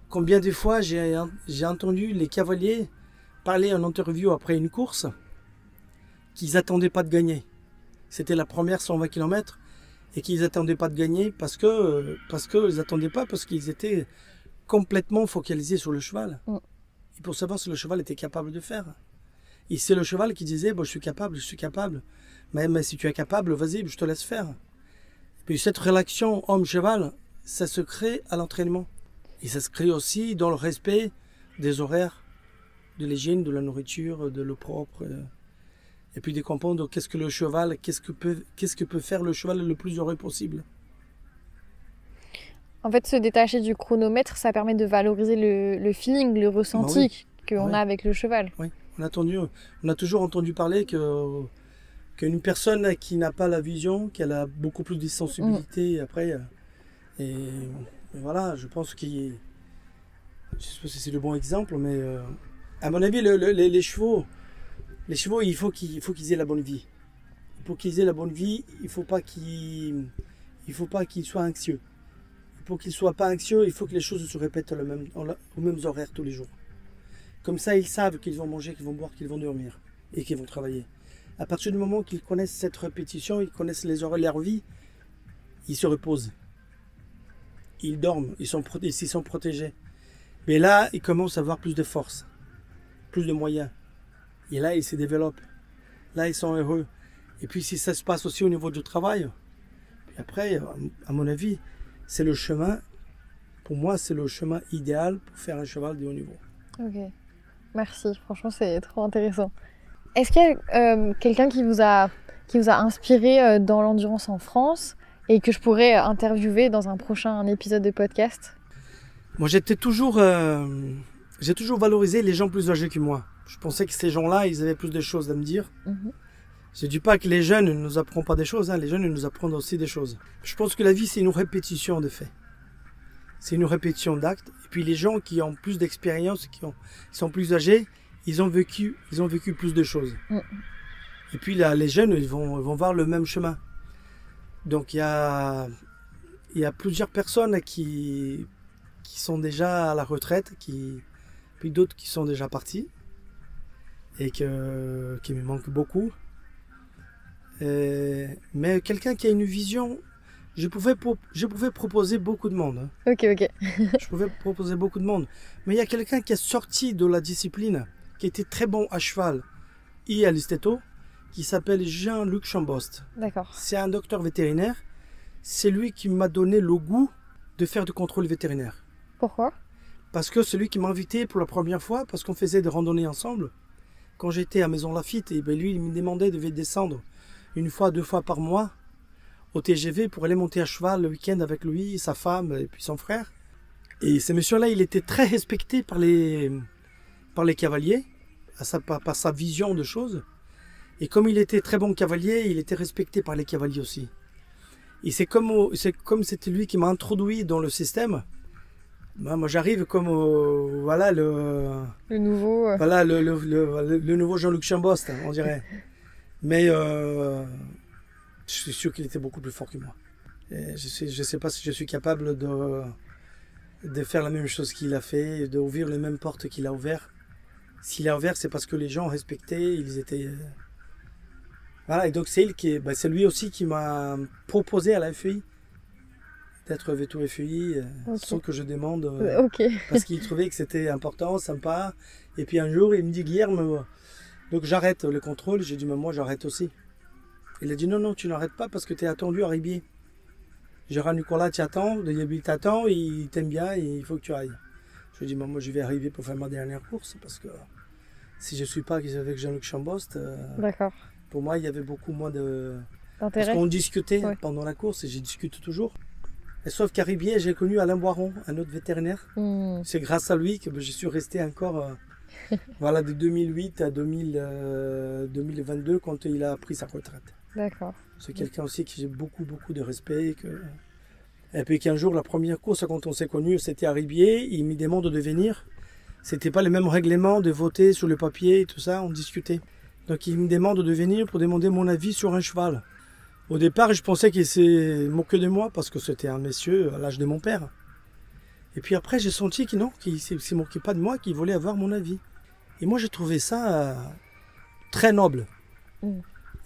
Combien de fois j'ai entendu les cavaliers parler en interview après une course qu'ils n'attendaient pas de gagner. C'était la première 120 km et qu'ils n'attendaient pas de gagner parce qu'ils n'attendaient pas, parce qu'ils étaient complètement focalisés sur le cheval. Et pour savoir si le cheval était capable de faire. Et c'est le cheval qui disait, je suis capable. Mais si tu es capable, vas-y, je te laisse faire. Et puis cette relation homme-cheval, ça se crée à l'entraînement. Et ça se crée aussi dans le respect des horaires, de l'hygiène, de la nourriture, de l'eau propre. Et puis de comprendre qu'est-ce que peut faire le cheval le plus heureux possible. En fait, se détacher du chronomètre, ça permet de valoriser le feeling, le ressenti qu'on a avec le cheval. Oui, on a toujours entendu parler qu'une personne qui n'a pas la vision, qu'elle a beaucoup plus de sensibilité après. Et voilà, je pense je ne sais pas si c'est le bon exemple, mais à mon avis, les chevaux, il faut qu'ils aient la bonne vie. Pour qu'ils aient la bonne vie, il ne faut pas qu'ils soient anxieux. Pour qu'ils ne soient pas anxieux, il faut que les choses se répètent aux mêmes horaires tous les jours. Comme ça, ils savent qu'ils vont manger, qu'ils vont boire, qu'ils vont dormir et qu'ils vont travailler. À partir du moment qu'ils connaissent cette répétition, ils connaissent les horaires de leur vie, ils se reposent. Ils dorment, ils sont protégés. Mais là, ils commencent à avoir plus de force, plus de moyens. Et là, ils se développent. Là, ils sont heureux. Et puis, si ça se passe aussi au niveau du travail, puis après, à mon avis, c'est le chemin, pour moi, c'est le chemin idéal pour faire un cheval de haut niveau. Ok, merci. Franchement, c'est trop intéressant. Est-ce qu'il y a quelqu'un qui vous a inspiré dans l'endurance en France et que je pourrais interviewer dans un prochain épisode de podcast? Moi, j'ai toujours valorisé les gens plus âgés que moi. Je pensais que ces gens-là, ils avaient plus de choses à me dire. Je ne dis pas que les jeunes ne nous apprennent pas des choses, hein. Les jeunes nous apprennent aussi des choses. Je pense que la vie, c'est une répétition de faits. C'est une répétition d'actes. Et puis les gens qui ont plus d'expérience, qui sont plus âgés, ils ont vécu plus de choses. Et puis là, les jeunes, ils vont voir le même chemin. Donc il y a plusieurs personnes qui sont déjà à la retraite, puis d'autres qui sont déjà partis et qui me manquent beaucoup. Mais quelqu'un qui a une vision, je pouvais proposer beaucoup de monde. Hein. Ok. Je pouvais proposer beaucoup de monde. Mais il y a quelqu'un qui est sorti de la discipline, qui était très bon à cheval et à l'istéto, qui s'appelle Jean-Luc Chambost. D'accord. C'est un docteur vétérinaire. C'est lui qui m'a donné le goût de faire du contrôle vétérinaire. Pourquoi? Parce que c'est lui qui m'a invité pour la première fois, parce qu'on faisait des randonnées ensemble. Quand j'étais à Maison Lafitte, et lui, il me demandait de descendre 1 fois, 2 fois par mois au TGV pour aller monter à cheval le week-end avec lui, sa femme et puis son frère. Et ce monsieur-là, il était très respecté par les cavaliers, par sa vision de choses. Et comme il était très bon cavalier, il était respecté par les cavaliers aussi. Et c'est comme c'était lui qui m'a introduit dans le système. Moi j'arrive comme le nouveau le nouveau Jean-Luc Chambost, on dirait. Mais je suis sûr qu'il était beaucoup plus fort que moi. Et je sais pas si je suis capable de faire la même chose qu'il a fait, d'ouvrir les mêmes portes qu'il a ouvertes. S'il a ouvert, c'est parce que les gens respectaient, ils étaient... Voilà, et donc c'est lui aussi qui m'a proposé à la FEI d'être veto FEI sans que je demande. Parce qu'il trouvait que c'était important, sympa. Et puis un jour, il me dit, Guilherme, donc j'arrête le contrôle. J'ai dit, mais moi j'arrête aussi. Il a dit, non, tu n'arrêtes pas parce que tu es attendu à Ribier. Gérard Nicolas t'attend, il t'attend, il t'aime bien et il faut que tu ailles. Je lui ai dit, moi je vais arriver pour faire ma dernière course parce que si je ne suis pas avec Jean-Luc Chambost, pour moi il y avait beaucoup moins d'intérêt. Parce qu'on discutait pendant la course et j'ai discuté toujours. Et sauf qu'à Ribier, j'ai connu Alain Boiron, un autre vétérinaire. C'est grâce à lui que je suis resté encore de 2008 à 2022 quand il a pris sa retraite. D'accord. C'est quelqu'un aussi qui j'ai beaucoup de respect. Et puis qu'un jour, la première course, quand on s'est connus, c'était à Ribier. Il me demande de venir. C'était pas les mêmes règlements de voter sur le papier et tout ça, on discutait. Donc il me demande de venir pour demander mon avis sur un cheval. Au départ, je pensais qu'il s'est moqué de moi parce que c'était un monsieur à l'âge de mon père. Et puis après, j'ai senti qu'il ne s'est moqué pas de moi, qu'il voulait avoir mon avis. Et moi, j'ai trouvé ça très noble.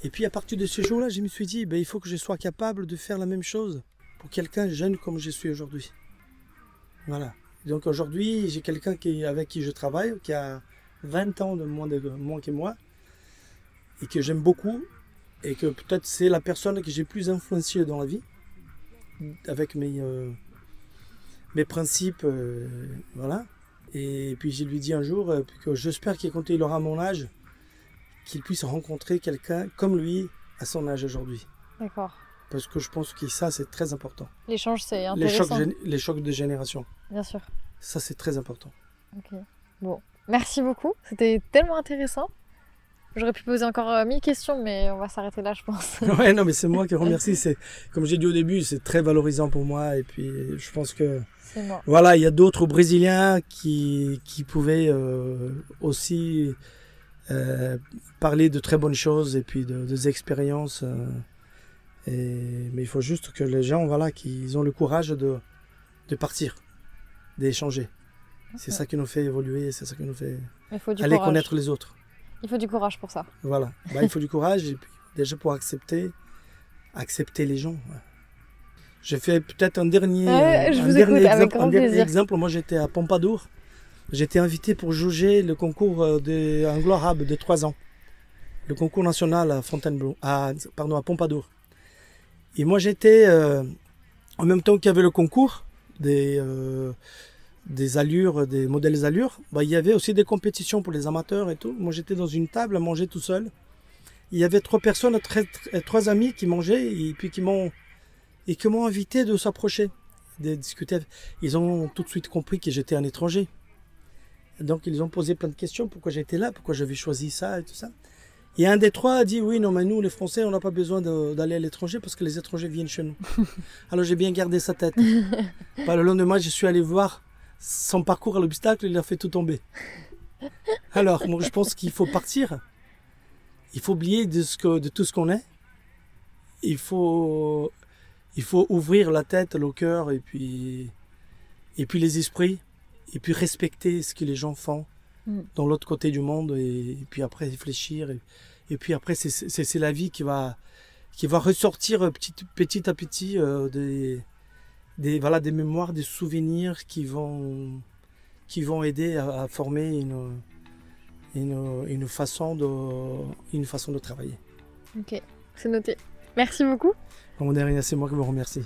Et puis à partir de ce jour-là, je me suis dit, il faut que je sois capable de faire la même chose pour quelqu'un jeune comme je suis aujourd'hui. Voilà. Donc aujourd'hui, j'ai quelqu'un avec qui je travaille, qui a 20 ans de moins que moi, et que j'aime beaucoup, et que peut-être c'est la personne que j'ai plus influencée dans la vie, avec mes principes, voilà. Et puis je lui dis un jour que j'espère que quand il aura mon âge, qu'il puisse rencontrer quelqu'un comme lui à son âge aujourd'hui. D'accord. Parce que je pense que ça, c'est très important. L'échange, c'est intéressant. Les chocs de génération. Bien sûr. Ça, c'est très important. Ok. Bon, merci beaucoup. C'était tellement intéressant. J'aurais pu poser encore 1000 questions, mais on va s'arrêter là, je pense. Ouais, non, mais c'est moi qui remercie. Comme j'ai dit au début, c'est très valorisant pour moi. Et puis, je pense que... C'est moi. Voilà, il y a d'autres Brésiliens qui pouvaient aussi... parler de très bonnes choses et puis des expériences. Mais il faut juste que les gens, qu'ils ont le courage de partir, d'échanger. Okay. C'est ça qui nous fait évoluer, c'est ça qui nous fait aller connaître les autres. Il faut du courage pour ça. Voilà, il faut du courage et puis déjà pour accepter les gens. J'ai fait peut-être un dernier exemple. Moi j'étais à Pompadour. J'étais invité pour juger le concours un gloire arabe de 3 ans. Le concours national à Fontainebleau, à Pompadour. Et moi j'étais, en même temps qu'il y avait le concours des allures, des modèles allures, il y avait aussi des compétitions pour les amateurs et tout. Moi j'étais dans une table à manger tout seul. Il y avait 3 personnes, 3 amis qui mangeaient et puis qui m'ont invité de s'approcher, de discuter. Ils ont tout de suite compris que j'étais un étranger. Donc ils ont posé plein de questions, pourquoi j'étais là, pourquoi j'avais choisi ça et tout ça. Et un des trois a dit oui, non, mais nous, les Français, on n'a pas besoin d'aller à l'étranger parce que les étrangers viennent chez nous. Alors j'ai bien gardé sa tête. Le lendemain, je suis allé voir son parcours à l'obstacle, il a fait tout tomber. Alors, moi, je pense qu'il faut partir. Il faut oublier de tout ce qu'on est. Il faut ouvrir la tête, le cœur et puis les esprits. Et puis respecter ce que les gens font dans l'autre côté du monde. Et puis après réfléchir. Et puis après, c'est la vie qui va ressortir petit à petit des mémoires, des souvenirs qui vont aider à former une façon de travailler. Ok, c'est noté. Merci beaucoup. Bon, derrière, c'est moi qui vous remercie.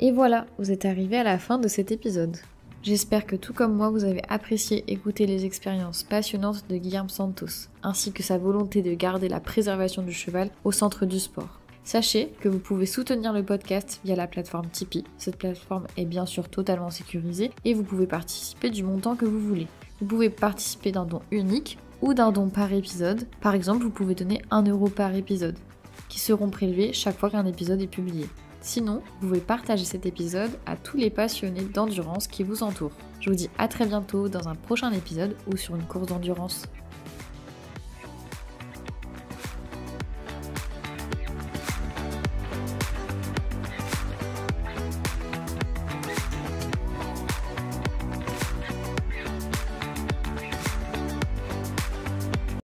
Et voilà, vous êtes arrivés à la fin de cet épisode. J'espère que tout comme moi, vous avez apprécié écouter les expériences passionnantes de Guilherme Santos, ainsi que sa volonté de garder la préservation du cheval au centre du sport. Sachez que vous pouvez soutenir le podcast via la plateforme Tipeee. Cette plateforme est bien sûr totalement sécurisée et vous pouvez participer du montant que vous voulez. Vous pouvez participer d'un don unique ou d'un don par épisode. Par exemple, vous pouvez donner 1 € par épisode, qui seront prélevés chaque fois qu'un épisode est publié. Sinon, vous pouvez partager cet épisode à tous les passionnés d'endurance qui vous entourent. Je vous dis à très bientôt dans un prochain épisode ou sur une course d'endurance.